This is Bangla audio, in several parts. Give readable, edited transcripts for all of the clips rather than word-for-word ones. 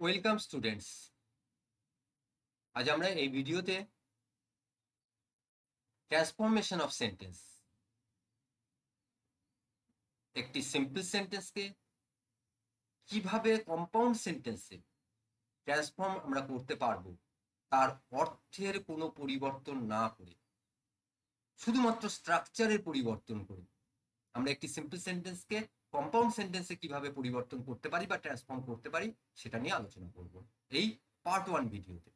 Welcome students. আজ আমরা এই ভিডিওতে ট্রান্সফরমেশন অফ সেন্টেন্স, একটি সিম্পল সেন্টেন্সকে কিভাবে কম্পাউন্ড সেন্টেন্সে ট্রান্সফর্ম আমরা করতে পারবো, তার অর্থের কোনো পরিবর্তন না করে, শুধুমাত্র স্ট্রাকচারের পরিবর্তন করে আমরা একটি সিম্পল সেন্টেন্সকে কম্পাউন্ড সেন্টেন্সে কিভাবে পরিবর্তন করতে পারি বা ট্রান্সফর্ম করতে পারি, সেটা নিয়ে আলোচনা করব এই পার্ট 1 ভিডিওতে।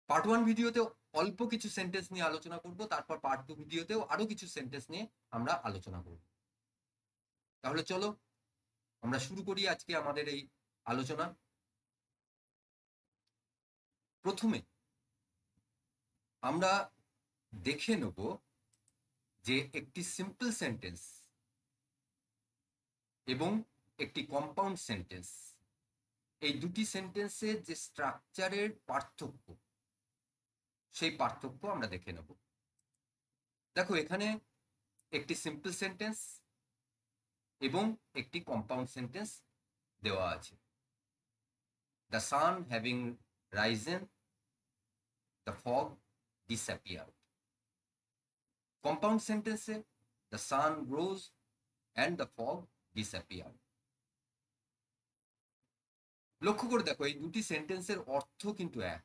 পার্ট 1 ভিডিওতে অল্প কিছু সেন্টেন্স নিয়ে আলোচনা করব, তারপর পার্ট 2 ভিডিওতেও আরো কিছু সেন্টেন্স নিয়ে আমরা আলোচনা করব। তাহলে চলো আমরা শুরু করি আজকে আমাদের এই আলোচনা। প্রথমে আমরা দেখে নেব যে একটি সিম্পল সেন্টেন্স এবং একটি কম্পাউন্ড সেন্টেন্স, এই দুটি সেন্টেন্সের যে স্ট্রাকচারের পার্থক্য, সেই পার্থক্য আমরা দেখে নেব। দেখো, এখানে একটি সিম্পল সেন্টেন্স এবং একটি কম্পাউন্ড সেন্টেন্স দেওয়া আছে। The sun having risen, the fog disappeared. Compound sentence, the sun rose and the fog disappeared. লক্ষ্য করে দেখো, এই দুটি সেন্টেন্সের অর্থ কিন্তু এক,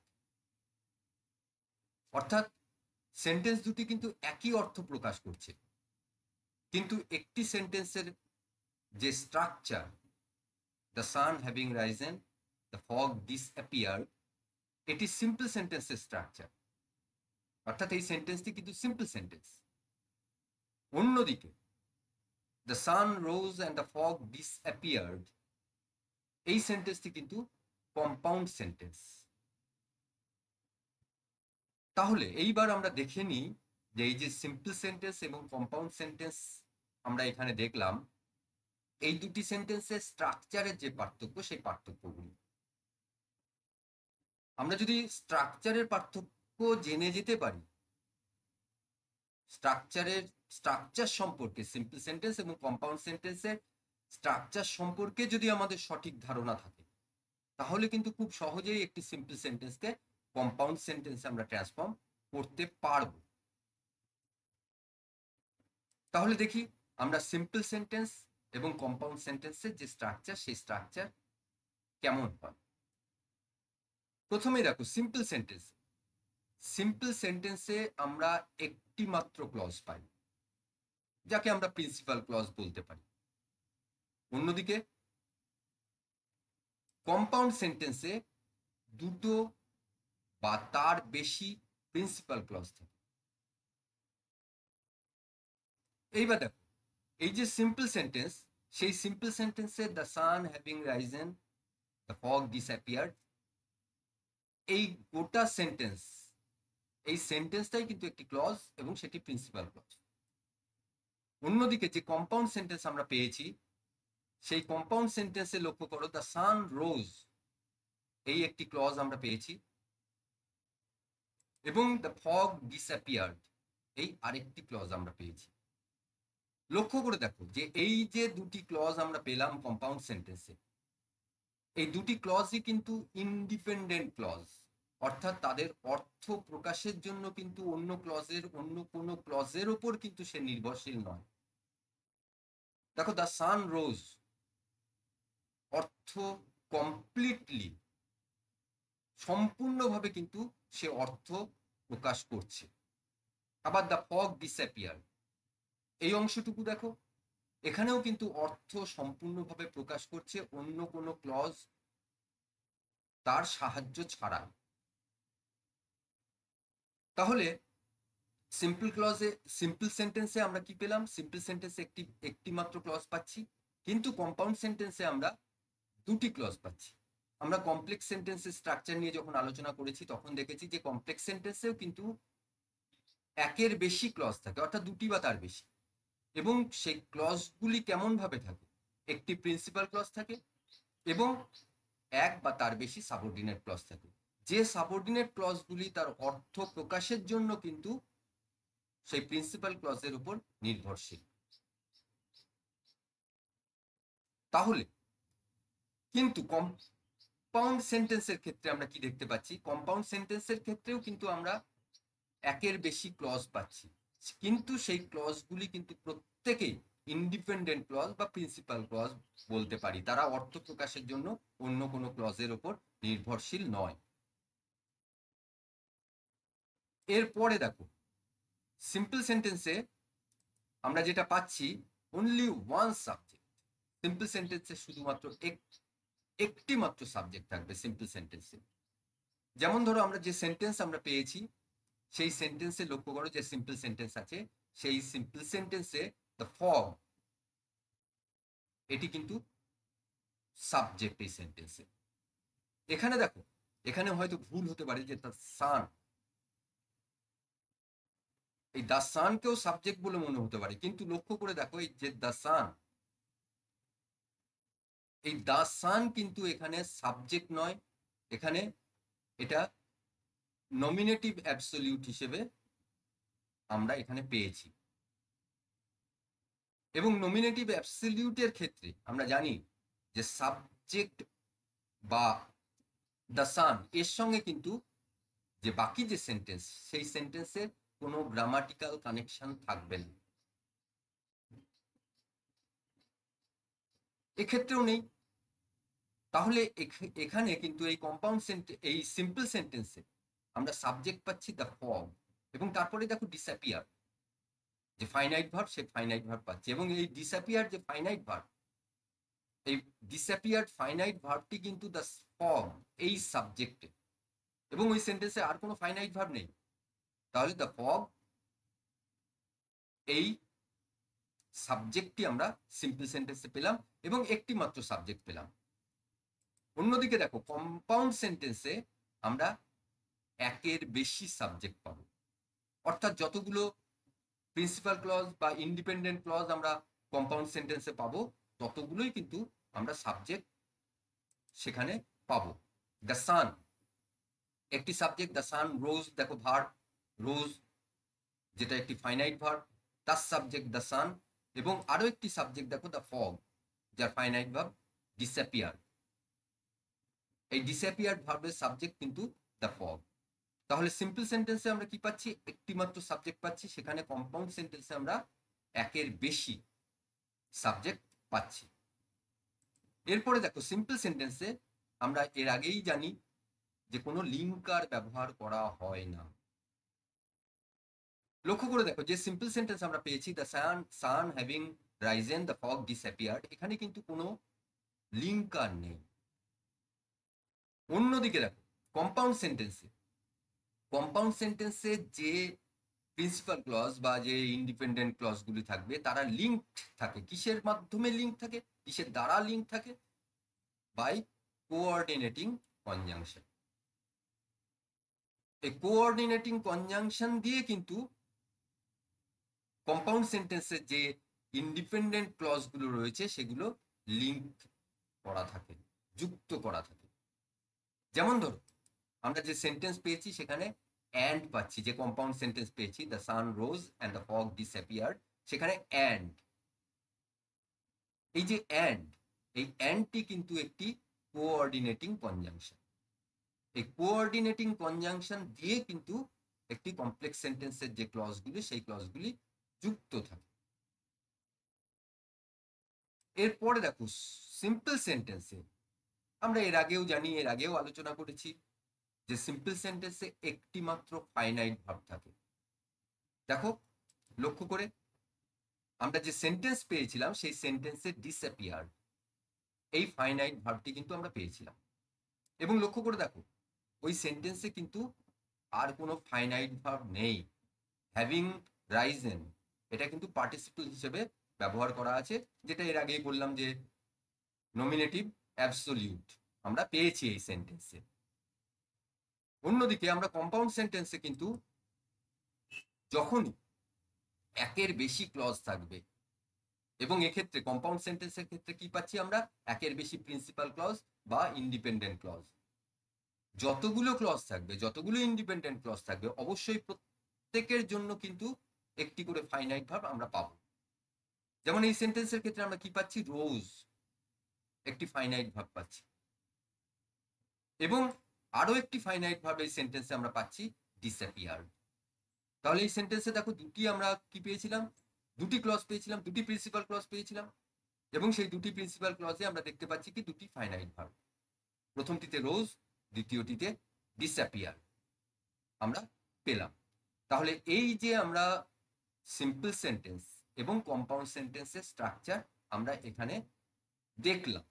অর্থাৎ সেন্টেন্স দুটি কিন্তু একই অর্থ প্রকাশ করছে, কিন্তু একটি সেন্টেন্সের যে structure, the sun having Ryzen, the fog disappeared, এটি সিম্পল সেন্টেন্সের স্ট্রাকচার, অর্থাৎ এই সেন্টেন্সটি কিন্তু সিম্পল সেন্টেন্স। অন্যদিকে the sun rose and the fog disappeared, এই সেন্টেন্সটি কিন্তু কম্পাউন্ড সেন্টেন্স। তাহলে এইবার আমরা দেখে নিই যে এই যে সিম্পল সেন্টেন্স এবং কম্পাউন্ড সেন্টেন্স আমরা এখানে দেখলাম, এই দুটি সেন্টেন্সের স্ট্রাকচারের যে পার্থক্য, সেই পার্থক্যগুলি আমরা যদি স্ট্রাকচারের পার্থক্য জেনে যেতে পারি, স্ট্রাকচার সম্পর্কে, সিম্পল সেন্টেন্স এবং কম্পাউন্ড সেন্টেন্সের স্ট্রাকচার সম্পর্কে যদি আমাদের সঠিক ধারণা থাকে, তাহলে কিন্তু খুব সহজেই একটি সিম্পল সেন্টেন্সকে কম্পাউন্ড সেন্টেন্সে আমরা ট্রান্সফর্ম করতে পারব। তাহলে দেখি আমরা সিম্পল সেন্টেন্স এবং কম্পাউন্ড সেন্টেন্সের যে স্ট্রাকচার, সেই স্ট্রাকচার কেমন হয়। প্রথমেই দেখো, সিম্পল সেন্টেন্সে আমরা একটি মাত্র ক্লজ পাই, যাকে আমরা প্রিন্সিপাল ক্লজ বলতে পারি। অন্যদিকে কম্পাউন্ড সেন্টেন্সে দুটো বা তার বেশি প্রিন্সিপাল ক্লজ থাকে। এইবার দেখো, এই যে সিম্পল সেন্টেন্স, সেই সিম্পল সেন্টেন্সে the sun having Ryzen, the fog disappeared, এই গোটা সেন্টেন্স, এই সেন্টেন্সটাই কিন্তু একটি ক্লজ এবং সেটি প্রিন্সিপাল ক্লজ। অন্যদিকে যে কম্পাউন্ড সেন্টেন্স আমরা পেয়েছি, সেই কম্পাউন্ড সেন্টেন্সে লক্ষ্য করো, দ্য সান রোজ, এই একটি ক্লজ আমরা পেয়েছি, এবং দ্য ফগ ডিসঅ্যাপিয়ার্ড, এই আরেকটি ক্লজ আমরা পেয়েছি। লক্ষ্য করে দেখো যে এই যে দুটি ক্লজ আমরা পেলাম কম্পাউন্ড সেন্টেন্সে, এই দুটি ক্লজই কিন্তু ইন্ডিপেন্ডেন্ট ক্লজ, অর্থাৎ তাদের অর্থ প্রকাশের জন্য কিন্তু অন্য কোনো ক্লজের ওপর কিন্তু সে নির্ভরশীল নয়। দেখো, দ্য সান রোজ অর্থ কমপ্লিটলি, সম্পূর্ণভাবে কিন্তু সে অর্থ প্রকাশ করছে। আবার দ্য ফগ ডিসঅ্যাপিয়ার, এই অংশটুকু দেখো, এখানেও কিন্তু অর্থ সম্পূর্ণভাবে প্রকাশ করছে অন্য কোনো ক্লজ তার সাহায্য ছাড়া। তাহলে সিম্পল সেন্টেন্সে আমরা কি পেলাম? সিম্পল সেন্টেন্সে একটি মাত্র ক্লজ পাচ্ছি, কিন্তু কম্পাউন্ড সেন্টেন্সে আমরা দুটি ক্লজ পাচ্ছি। আমরা কমপ্লেক্স সেন্টেন্সের স্ট্রাকচার নিয়ে যখন আলোচনা করেছি, তখন দেখেছি যে কমপ্লেক্স সেন্টেন্সেও কিন্তু একের বেশি ক্লজ থাকে, অর্থাৎ দুটি বা তার বেশি। এবং সেই ক্লজগুলি কেমন ভাবে থাকে? একটি প্রিন্সিপাল ক্লজ থাকে এবং এক বা তার বেশি সাবঅর্ডিনেট ক্লজ থাকে, যে সাবঅর্ডিনেট ক্লজগুলি তার অর্থ প্রকাশের জন্য কিন্তু সেই প্রিন্সিপাল ক্লজের উপর নির্ভরশীল। তাহলে কিন্তু কম্পাউন্ড সেন্টেন্সের ক্ষেত্রে আমরা কি দেখতে পাচ্ছি? কম্পাউন্ড সেন্টেন্সের ক্ষেত্রেও কিন্তু আমরা একের বেশি ক্লজ পাচ্ছি, কিন্তু সেই ক্লজগুলি কিন্তু প্রত্যেকেই ইন্ডিপেন্ডেন্ট ক্লজ বা প্রিন্সিপাল ক্লজ বলতে পারি। তারা অর্থ প্রকাশের জন্য অন্য কোনো ক্লজের ওপর নির্ভরশীল নয়। এরপরে দেখো, সিম্পল সেন্টেন্সে আমরা যেটা পাচ্ছি, অনলি ওয়ান সাবজেক্ট। সিম্পল সেন্টেন্সে শুধুমাত্র একটি মাত্র সাবজেক্ট থাকবে সিম্পল সেন্টেন্সে। যেমন ধরো আমরা যে সেন্টেন্স আমরা পেয়েছি, সেই সেন্টেন্সে লক্ষ্য করো যে সিম্পল সেন্টেন্স আছে, সেই সিম্পল সেন্টেন্সে দ্য ফগ, এটি কিন্তু সাবজেক্ট এই সেন্টেন্সে। এখানে দেখো, এখানে হয়তো ভুল হতে পারে যে দ্য সান, এই দ্য সানকেও সাবজেক্ট বলে মনে হতে পারে, কিন্তু লক্ষ্য করে দেখো এই যে দ্য সান, এই দ্য সান কিন্তু এখানে সাবজেক্ট নয়, এখানে এটা নমিনেটিভ অ্যাবসলিউট হিসেবে আমরা এখানে পেয়েছি। এবং নমিনেটিভ অ্যাবসলিউটের ক্ষেত্রে আমরা জানি যে সাবজেক্ট বা দ্য সান এর সঙ্গে কিন্তু যে বাকি যে সেন্টেন্স, সেই সেন্টেন্সের কোনো গ্রামাটিক্যাল কানেকশন থাকবে না, এক্ষেত্রেও নেই। তাহলে এখানে কিন্তু এই কম্পাউন্ড সেন্টেন্স, এই সিম্পল সেন্টেন্সে আমরা সাবজেক্ট পাচ্ছি দ্য ফগ, এবং তারপরে দেখো ডিসঅ্যাপিয়ার, যে ফাইনাইট ভার্ব, সে ফাইনাইট ভার্ব পাচ্ছি। এবং এই ডিসঅ্যাপিয়ার যে ফাইনাইট ভার্ব, এই ডিসঅ্যাপিয়ার্ড ফাইনাইট ভার্বটি কিন্তু দ্য ফগ এই সাবজেক্টে, এবং ওই সেন্টেন্সে আর কোনো ফাইনাইট ভার্ব নেই। তাহলে দ্য ফগ এই সাবজেক্টটি আমরা সিম্পল সেন্টেন্সে পেলাম, এবং একটি মাত্র সাবজেক্ট পেলাম। অন্যদিকে দেখো, কম্পাউন্ড সেন্টেন্সে আমরা একের বেশি সাবজেক্ট পাবো, অর্থাৎ যতগুলো প্রিন্সিপাল ক্লজ বা ইন্ডিপেন্ডেন্ট ক্লজ আমরা কম্পাউন্ড সেন্টেন্সে পাবো, ততগুলোই কিন্তু আমরা সাবজেক্ট সেখানে পাবো। দ্য সান একটি সাবজেক্ট, দ্য সান রোজ, দেখো ভার্ব রোজ, যেটা একটি ফাইনাইট ভার্ব, তার সাবজেক্ট দ্য সান, এবং আরো একটি সাবজেক্ট দেখো দ্য ফগ, যার ফাইনাইট ভার্ব ডিসঅ্যাপিয়ার। এই ডিসঅ্যাপিয়ার ভার্বের সাবজেক্ট কিন্তু দ্য ফগ। তাহলে সিম্পল সেন্টেন্সে আমরা কি পাচ্ছি? একটি মাত্র সাবজেক্ট পাচ্ছি, সেখানে কম্পাউন্ড সেন্টেন্সে আমরা একের বেশি সাবজেক্ট পাচ্ছি। এরপরে দেখো, সিম্পল সেন্টেন্সে আমরা এর আগেই জানি যে কোনো লিঙ্কার ব্যবহার করা হয় না। লক্ষ্য করে দেখো, যে সিম্পল সেন্টেন্স আমরা পেয়েছি, the sun having Ryzen the fog disappeared, এখানে কিন্তু কোনো লিঙ্কার নেই। অন্যদিকে দেখো, কম্পাউন্ড সেন্টেন্সে যে প্রিন্সিপাল ক্লজ বা যে ইন্ডিপেন্ডেন্ট ক্লজগুলি থাকবে, তারা লিঙ্কড থাকে। কিসের মাধ্যমে লিঙ্ক থাকে? কিসের দ্বারা লিঙ্ক থাকে? By coordinating conjunction. এই কোঅর্ডিনেটিং কনজাংশন দিয়ে কিন্তু কম্পাউন্ড সেন্টেন্সের যে ইন্ডিপেন্ডেন্ট ক্লজগুলো রয়েছে, সেগুলো লিঙ্ক করা থাকে, যুক্ত করা থাকে। যেমন ধরো, আমরা যে সেন্টেন্স পেয়েছি সেখানে অ্যান্ড পাচ্ছি, যে কম্পাউন্ড সেন্টেন্স পেয়েছি, the sun rose and the fog disappeared, সেখানে অ্যান্ড, এই যে অ্যান্ড, এই অ্যান্ডটি কিন্তু একটি কোঅর্ডিনেটিং কনজাংশন। এই কোঅর্ডিনেটিং কনজাংশন দিয়ে কিন্তু একটি কমপ্লেক্স সেন্টেন্সের যে ক্লজগুলি, সেই ক্লজগুলি যুক্ত থাকে। এরপরে দেখো, সিম্পল সেন্টেন্সে আমরা এর আগেও জানি, এর আগেও আলোচনা করেছি, যে সিম্পল সেন্টেন্সে একটি মাত্র ফাইনাইট ভার্ব থাকে। দেখো, লক্ষ্য করে আমরা যে সেন্টেন্স পেয়েছিলাম, সেই সেন্টেন্সে ডিসঅ্যাপিয়ার্ড এই ফাইনাইট ভার্বটি কিন্তু আমরা পেয়েছিলাম। এবং লক্ষ্য করে দেখো, ওই সেন্টেন্সে কিন্তু আর কোনো ফাইনাইট ভার্ব নেই। হ্যাভিং রাইজেন, এটা কিন্তু পার্টিসিপল হিসেবে ব্যবহার করা আছে, যেটা এর আগেই বললাম যে নমিনেটিভ অ্যাবসলিউট আমরা পেয়েছি এই সেন্টেন্সে। অন্যদিকে আমরা কম্পাউন্ড সেন্টেন্সে কিন্তু যখনই একের বেশি ক্লজ থাকবে, এবং এক্ষেত্রে কম্পাউন্ড সেন্টেন্সের ক্ষেত্রে কি পাচ্ছি আমরা? একের বেশি প্রিন্সিপাল ক্লজ বা ইন্ডিপেন্ডেন্ট ক্লজ। যতগুলো ক্লজ থাকবে, যতগুলো ইন্ডিপেন্ডেন্ট ক্লজ থাকবে, অবশ্যই প্রত্যেকের জন্য কিন্তু একটি করে ফাইনাইট ভার্ব আমরা পাবো। যেমন এই সেন্টেন্সের ক্ষেত্রে আমরা কি পাচ্ছি? রোজ একটি ফাইনাইট ভার্ব পাচ্ছি। এবং আরো একটি ফাইনাইট ভাবে এই সেন্টেন্সে আমরা পাচ্ছি ডিসঅ্যাপিয়ার। তাহলে এই সেন্টেন্সে দেখো দুটি আমরা কি পেয়েছিলাম, দুটি ক্লজ পেয়েছিলাম, দুটি প্রিন্সিপাল ক্লজ পেয়েছিলাম, এবং সেই দুটি প্রিন্সিপাল ক্লজে আমরা দেখতে পাচ্ছি কি দুটি ফাইনাইট ভার্ব, প্রথমটিতে রোজ, দ্বিতীয়টিতে ডিসঅ্যাপিয়ার আমরা পেলাম। তাহলে এই যে আমরা সিম্পল সেন্টেন্স এবং কম্পাউন্ড সেন্টেন্সের স্ট্রাকচার আমরা এখানে দেখলাম,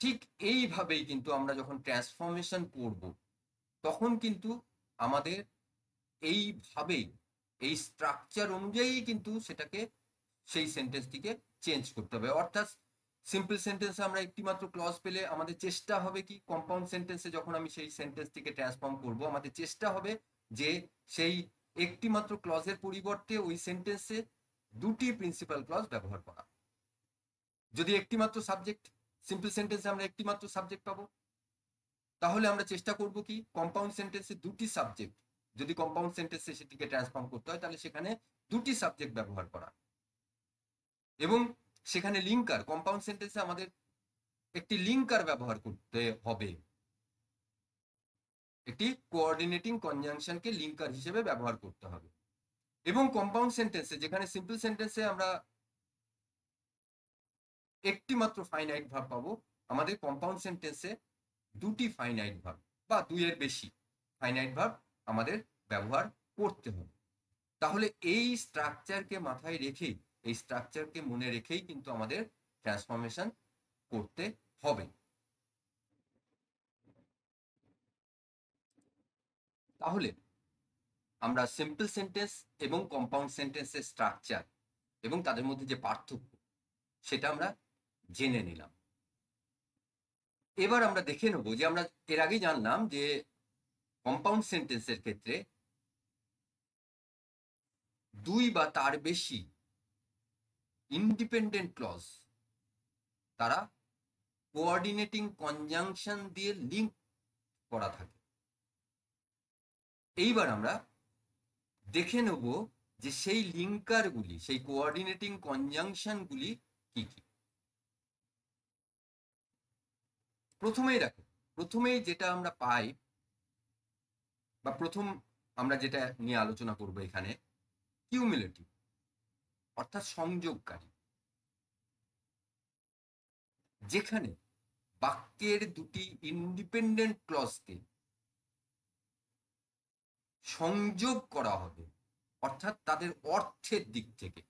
ঠিক এইভাবেই কিন্তু আমরা যখন ট্রান্সফরমেশন করব তখন কিন্তু আমাদের এইভাবেই এই স্ট্রাকচার অনুযায়ী কিন্তু সেটাকে সেই সেন্টেন্সটিকে চেঞ্জ করতে হবে। অর্থাৎ সিম্পল সেন্টেন্সে আমরা একটি মাত্র ক্লজ পেলে আমাদের চেষ্টা হবে কি, কম্পাউন্ড সেন্টেন্সে যখন আমি সেই সেন্টেন্সটিকে ট্রান্সফর্ম করব আমাদের চেষ্টা হবে যে সেই একটি মাত্র ক্লজের পরিবর্তে ওই সেন্টেন্সে দুটি প্রিন্সিপাল ক্লজ ব্যবহার করা। যদি একটি মাত্র সাবজেক্ট, সিম্পল সেন্টেন্সে আমরা একটি মাত্র সাবজেক্ট পাবো, তাহলে আমরা চেষ্টা করব কি কম্পাউন্ড সেন্টেন্সে দুটি সাবজেক্ট, যদি কম্পাউন্ড সেন্টেন্সে সেটিকে ট্রান্সফর্ম করতে হয় তাহলে সেখানে দুটি সাবজেক্ট ব্যবহার করা। এবং সেখানে লিঙ্কার, কম্পাউন্ড সেন্টেন্সে আমাদের একটি লিঙ্কার ব্যবহার করতে হবে, একটি কোঅর্ডিনেটিং কনজাংশনকে লিঙ্কার হিসেবে ব্যবহার করতে হবে। এবং কম্পাউন্ড সেন্টেন্সে, যেখানে সিম্পল সেন্টেন্সে আমরা একটি মাত্র ফাইনাইট ভার্ব পাবো, আমাদের কম্পাউন্ড সেন্টেন্সে দুটি ফাইনাইট ভার্ব বা দুইয়ের বেশি ফাইনাইট ভার্ব আমাদের ব্যবহার করতে হবে। তাহলে এই স্ট্রাকচারকে মাথায় রেখেই, এই স্ট্রাকচারকে মনে রেখেই কিন্তু আমাদের ট্রান্সফরমেশন করতে হবে। তাহলে আমরা সিম্পল সেন্টেন্স এবং কম্পাউন্ড সেন্টেন্সের স্ট্রাকচার এবং তাদের মধ্যে যে পার্থক্য সেটা আমরা জেনে নিলাম। এবার আমরা দেখে নেব যে আমরা এর আগেই জানলাম যে কম্পাউন্ড সেন্টেন্সের ক্ষেত্রে দুই বা তার বেশি ইন্ডিপেন্ডেন্ট ক্লজ তারা কোঅর্ডিনেটিং কনজাংশন দিয়ে লিঙ্ক করা থাকে। এইবার আমরা দেখে নেব যে সেই লিঙ্কারগুলি, সেই কোঅর্ডিনেটিং কনজাংশনগুলি কি কি। প্রথমেই দেখো, প্রথমেই যেটা আমরা পাই বা প্রথম আমরা যেটা নিয়ে আলোচনা করব এখানে, কিউমুলেটিভ অর্থাৎ সংযোগকারী, যেখানে বাক্যের দুটি ইন্ডিপেন্ডেন্ট ক্লজকে সংযোগ করা হবে, অর্থাৎ তাদের অর্থের দিক থেকে।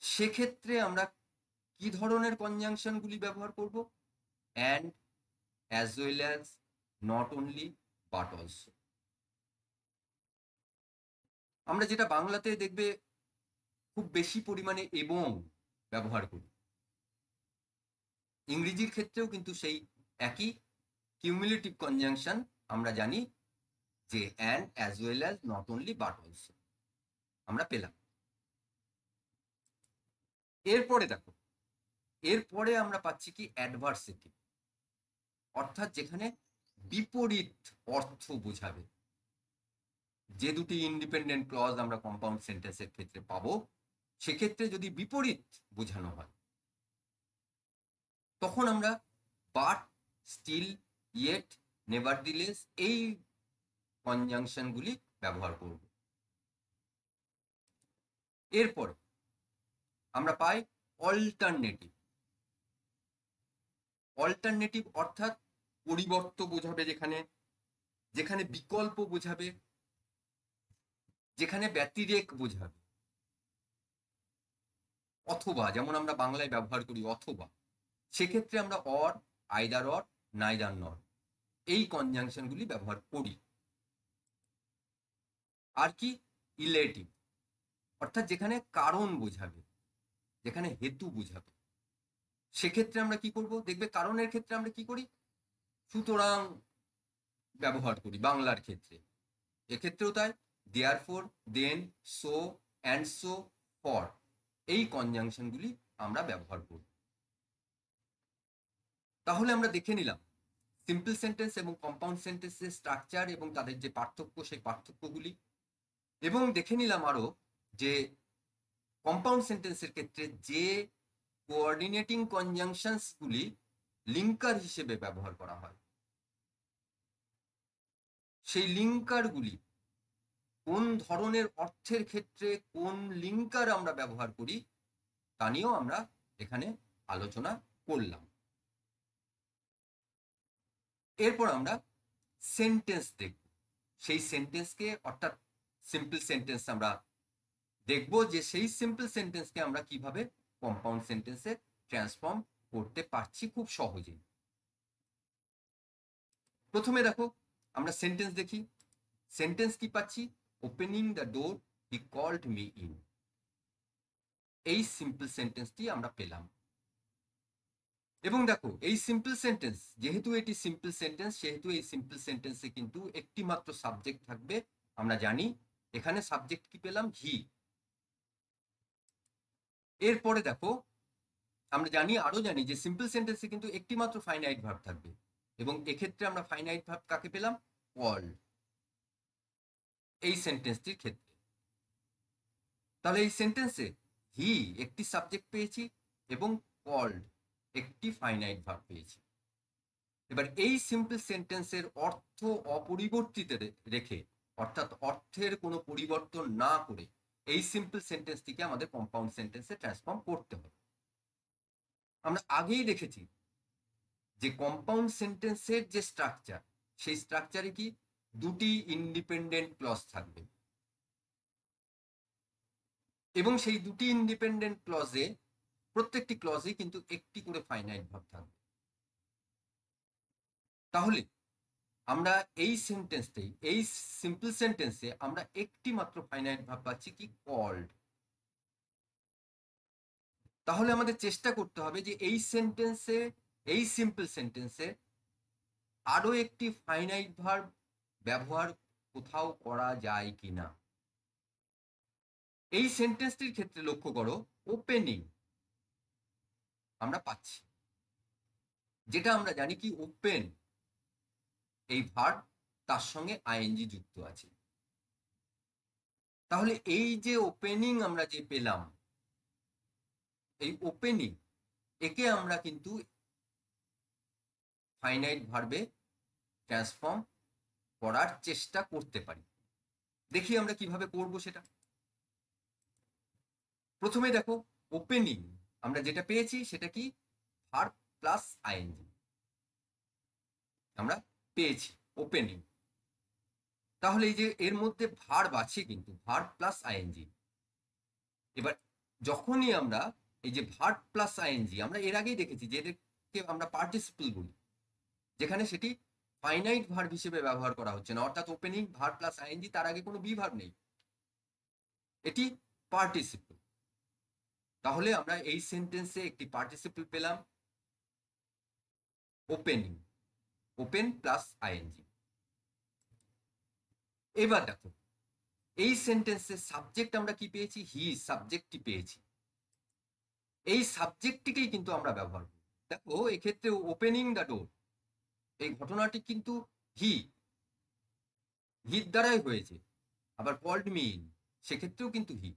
সেক্ষেত্রে আমরা কি ধরনের কনজাংশনগুলি ব্যবহার করব? And, as well as, not only, but also. আমরা যেটা বাংলাতে দেখবে খুব বেশি পরিমাণে এবং ব্যবহার করি, ইংরেজির ক্ষেত্রেও কিন্তু সেই একই কিউমুলেটিভ কনজাংশন আমরা জানি যে and, as well as, not only, but also আমরা পেলাম। এরপরে দেখো, এরপরে আমরা পাচ্ছি কি অ্যাডভার্সেটিভ, অর্থাৎ যেখানে বিপরীত অর্থ বোঝাবে। যে দুটি ইন্ডিপেন্ডেন্ট ক্লজ আমরা কম্পাউন্ড সেন্টেন্সের ক্ষেত্রে পাবো, সেক্ষেত্রে যদি বিপরীত বোঝানো হয় তখন আমরা বাট, স্টিল, ইয়েট, নেভারদিলেস এই কনজাংশনগুলি ব্যবহার করব। এরপর আমরা পাই অল্টারনেটিভ। অল্টারনেটিভ অর্থাৎ পরিবর্ত বোঝাবে, যেখানে যেখানে বিকল্প বোঝাবে, যেখানে ব্যতিরেক বোঝাবে। অথবা, যেমন আমরা বাংলায় ব্যবহার করি অথবা, সেক্ষেত্রে আমরা অর, আইদার অর, নাইদার নর এই কনজাংশনগুলি ব্যবহার করি। আর কি ইলেটিভ, অর্থাৎ যেখানে কারণ বোঝাবে, যেখানে হেতু বোঝাবে। সেক্ষেত্রে আমরা কি করব? দেখবে কারণের ক্ষেত্রে আমরা কি করি? সুতরাং ব্যবহার করি বাংলার ক্ষেত্রে, এক্ষেত্রেও তাই। Therefore, then, so, and so, for এই কনজাংশনগুলি আমরা ব্যবহার করি। তাহলে আমরা দেখে নিলাম সিম্পল সেন্টেন্স এবং কম্পাউন্ড সেন্টেন্সের স্ট্রাকচার এবং তাদের যে পার্থক্য, সেই পার্থক্যগুলি। এবং দেখে নিলাম আরো যে কম্পাউন্ড সেন্টেন্সের ক্ষেত্রে যে কোঅর্ডিনেটিং কনজাংশনসগুলি লিঙ্কার হিসেবে ব্যবহার করা হয়। সেই লিঙ্কারগুলি কোন ধরনের অর্থের ক্ষেত্রে কোন লিঙ্কার আমরা ব্যবহার করি তা নিয়েও আমরা এখানে আলোচনা করলাম। এরপর আমরা সেন্টেন্স দেখব। সেই সেন্টেন্সকে, অর্থাৎ সিম্পল সেন্টেন্স আমরা দেখব যে সেই সিম্পল সেন্টেন্সকে আমরা কিভাবে কম্পাউন্ড সেন্টেন্সে ট্রান্সফর্ম করতে পারছি খুব সহজেই। প্রথমে দেখো আমরা সেন্টেন্স দেখি। সেন্টেন্স কি পাচ্ছি? Opening the door he called me in. এই সিম্পল সেন্টেন্সটি আমরা পেলাম। এবং দেখো এই সিম্পল সেন্টেন্স, যেহেতু এটি সিম্পল সেন্টেন্স, সেহেতু এই সিম্পল সেন্টেন্সে কিন্তু একটি মাত্র সাবজেক্ট থাকবে। আমরা জানি এখানে সাবজেক্ট কি পেলাম? হি। এরপরে দেখো আমরা আরো জানি যে সিম্পল সেন্টেন্সে কিন্তু একটি মাত্র ফাইনাইট ভার্ব থাকবে, এবং এক্ষেত্রে আমরা ফাইনাইট ভার্ব কাকে পেলাম? কল্ড, এই সেন্টেন্সটির ক্ষেত্রে। তাহলে এই সেন্টেন্সে হি একটি সাবজেক্ট পেয়েছি এবং কল্ড একটি ফাইনাইট ভার্ব পেয়েছি। এবার এই সিম্পল সেন্টেন্সের অর্থ অপরিবর্তিত রেখে, অর্থাৎ অর্থের কোনো পরিবর্তন না করে, এই সিম্পল সেন্টেন্সটিকে আমাদের কম্পাউন্ড সেন্টেন্সে ট্রান্সফর্ম করতে হবে। আমরা আগেই দেখেছি যে কম্পাউন্ড সেন্টেন্সের যে স্ট্রাকচার, সেই স্ট্রাকচারে কি দুটি ইন্ডিপেন্ডেন্ট ক্লজ থাকবে, এবং সেই দুটি ইন্ডিপেন্ডেন্ট ক্লজে প্রত্যেকটি ক্লজে কিন্তু একটি করে ফাইনাইট ভার্ব থাকবে। তাহলে আমরা এই সেন্টেন্সটাই, এই সিম্পল সেন্টেন্সে আমরা একটি মাত্র ফাইনাইট ভার্ব পাচ্ছি, কি? কল্ড। তাহলে আমাদের চেষ্টা করতে হবে যে এই সেন্টেন্সে, এই সিম্পল সেন্টেন্সে আরো একটি ফাইনাইট ভার্ব ব্যবহার কোথাও করা যায় কিনা। এই সেন্টেন্সটির ক্ষেত্রে লক্ষ্য করো, ওপেনিং আমরা পাচ্ছি, যেটা আমরা জানি কি ওপেন এই ভার্ব, তার সঙ্গে আইএনজি যুক্ত আছে। তাহলে এই যে ওপেনিং আমরা যে পেলাম, এই ওপেনিং, একে আমরা কিন্তু ফাইনাইট ভার্বে ট্রান্সফর্ম করার চেষ্টা করতে পারি। দেখি আমরা কিভাবে করব সেটা। প্রথমে দেখো ওপেনিং আমরা যেটা পেয়েছি সেটা কি? ভার্ব প্লাস আইএনজি আমরা পেয়েছি ওপেনিং। তাহলে এই যে এর মধ্যে ভার্ব আছে, কিন্তু ভার্ব প্লাস আইএনজি। এবার যখনই আমরা এই যে ভার্ব প্লাস আইএনজি, আমরা এর আগেই দেখেছি যে এদেরকে আমরা পার্টিসিপল বলি, যেখানে সেটি ফাইনাইট ভার্ব হিসেবে ব্যবহার করা হচ্ছে না, অর্থাৎ ওপেনিং ভার্ব প্লাস আইএনজি, তার আগে কোনো বি ভার্ব নেই, এটি পার্টিসিপল। তাহলে আমরা এই সেন্টেন্সে একটি পার্টিসিপল পেলাম, ওপেনিং, ওপেন প্লাস আইএনজি। এবার দেখো এই সেন্টেন্সে সাবজেক্ট আমরা কি পেয়েছি? হি সাবজেক্টটি পেয়েছি। এই সাবজেক্টটিকেই কিন্তু আমরা ব্যবহার করি। দেখো এক্ষেত্রে ওপেনিং দ্য ডোর, এই ঘটনাটি কিন্তু হি, হির দ্বারাই হয়েছে। আবার কল্ড মি ইন, সেক্ষেত্রেও কিন্তু হি।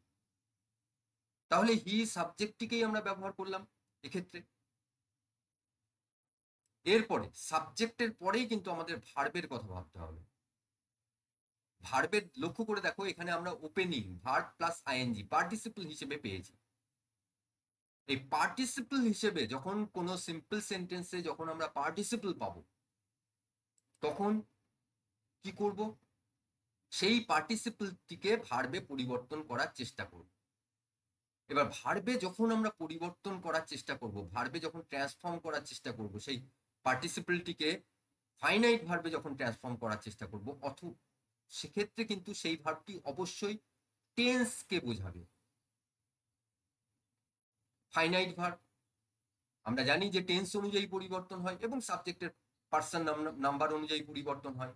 তাহলে হি সাবজেক্টটিকেই আমরা ব্যবহার করলাম এক্ষেত্রে। এরপরে সাবজেক্টের পরেই কিন্তু আমাদের ভার্বের কথা ভাবতে হবে। ভার্বের লক্ষ্য করে দেখো, এখানে আমরা opening verb plus I N G participle হিসেবে পেয়েছি। এই পার্টিসিপল হিসেবে যখন কোনো সিম্পল সেন্টেন্সে যখন আমরা পার্টিসিপল পাবো, তখন কি করব? সেই পার্টিসিপলটিকে ভার্বে পরিবর্তন করার চেষ্টা করব। এবার ভার্বে যখন আমরা পরিবর্তন করার চেষ্টা করব, ভার্বে যখন ট্রান্সফর্ম করার চেষ্টা করব, সেই পার্টিসিপলটিকে ফাইনাইট ভার্বে যখন ট্রান্সফর্ম করার চেষ্টা করব, সেক্ষেত্রে কিন্তু সেই ভার্বটি অবশ্যই টেন্সকে বোঝাবে। ফাইনাইট ভার্ব আমরা জানি যে টেন্স অনুযায়ী পরিবর্তন হয় এবং সাবজেক্টের পার্সন নাম্বার অনুযায়ী পরিবর্তন হয়।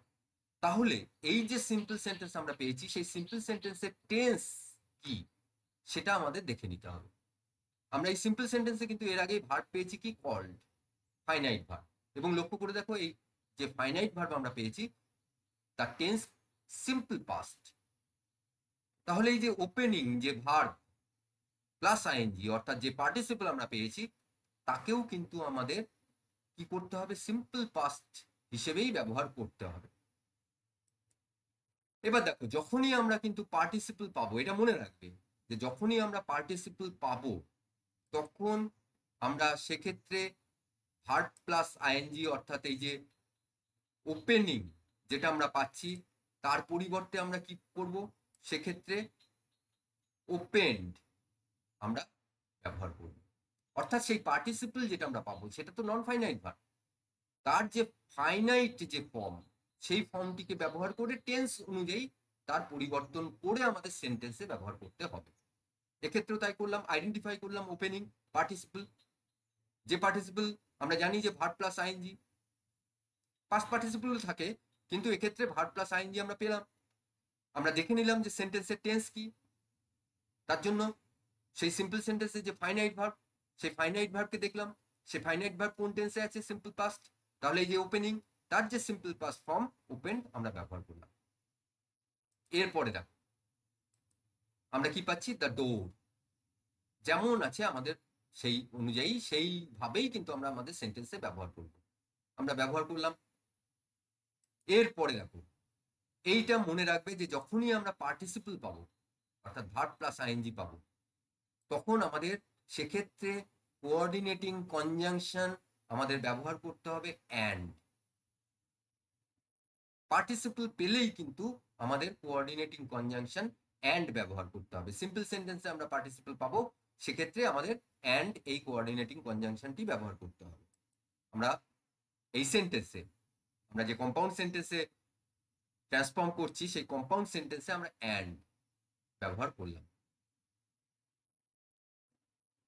তাহলে এই যে সিম্পল সেন্টেন্স আমরা পেয়েছি, সেই সিম্পল সেন্টেন্সের টেন্স কি সেটা আমাদের দেখে নিতে হবে। আমরা এই সিম্পল সেন্টেন্সে কিন্তু এর আগে ভার্ব পেয়েছি কি? Called, finite verb. এবং লক্ষ্য করে দেখো এই যে ফাইনাইট ভার্ব আমরা পেয়েছি, তার টেন্স সিম্পল পাস্ট। তাহলে এই যে ওপেনিং যে ভার্ব প্লাস আইএনজি, অর্থাৎ যে পার্টিসিপল আমরা পেয়েছি, তাকেও কিন্তু আমাদের কি করতে হবে, সিম্পল পাস্ট হিসেবেই ব্যবহার করতে হবে। এবার দেখো, যখনই আমরা কিন্তু পার্টিসিপল পাবো, এটা মনে রাখবে যে যখনই আমরা পার্টিসিপল পাবো তখন আমরা সেক্ষেত্রে ভার্ব প্লাস আইএনজি অর্থাৎ এই যে ওপেনিং যেটা আমরা পাচ্ছি তার পরিবর্তে আমরা কি করব, সেক্ষেত্রে ওপেন্ড আমরা ব্যবহার করব। অর্থাৎ সেই পার্টিসিপল যেটা আমরা পাবো সেটা তো নন ফাইনাইট ভার্ব, তার যে ফাইনাইট যে ফর্ম সেই ফর্মটিকে ব্যবহার করে টেন্স অনুযায়ী তার পরিবর্তন করে আমাদের সেন্টেন্সে ব্যবহার করতে হবে। এক্ষেত্রেও তাই করলাম, আইডেন্টিফাই করলাম ওপেনিং পার্টিসিপল। যে পার্টিসিপল আমরা জানি যে verb plus I N G, past participle থাকে, কিন্তু এক্ষেত্রে ভার্ব প্লাস আইএনজি আমরা পেলাম। আমরা দেখে নিলাম যে সেন্টেন্সের টেন্স কি, তার জন্য সেই সিম্পল সেন্টেন্সে যে ফাইনাইট ভার্ব, সেই ফাইনাইট ভার্বকে দেখলাম, সেই ফাইনাইট ভার্ব কোন টেন্সে আছে, সিম্পল পাস্ট। তাহলে এই যে ওপেনিং, তার যে সিম্পল পাস্ট ফর্ম ওপেন আমরা ব্যবহার করলাম। এরপরে দেখো আমরা কি পাচ্ছি, দ্য ডোর। যেমন আছে আমাদের সেই অনুযায়ী সেইভাবেই কিন্তু আমরা আমাদের সেন্টেন্সে ব্যবহার করব, আমরা ব্যবহার করলাম। এরপরে দেখো, এইটা মনে রাখবে যে যখনই আমরা পার্টিসিপল পাবো অর্থাৎ ভার্ব প্লাস আইএনজি পাবো তখন আমাদের সেক্ষেত্রে কোঅর্ডিনেটিং কনজাংশন আমাদের ব্যবহার করতে হবে অ্যান্ড। পার্টিসিপল পেলেই কিন্তু আমাদের কোঅর্ডিনেটিং কনজাংশন অ্যান্ড ব্যবহার করতে হবে। সিম্পল সেন্টেন্সে আমরা পার্টিসিপল পাবো, সেক্ষেত্রে আমাদের অ্যান্ড এই কোঅর্ডিনেটিং কনজাংশনটি ব্যবহার করতে হবে। আমরা এই সেন্টেন্সে আমরা যে কম্পাউন্ড সেন্টেন্সে ট্রান্সফর্ম করছি সেই কম্পাউন্ড সেন্টেন্সে আমরা অ্যান্ড ব্যবহার করলাম।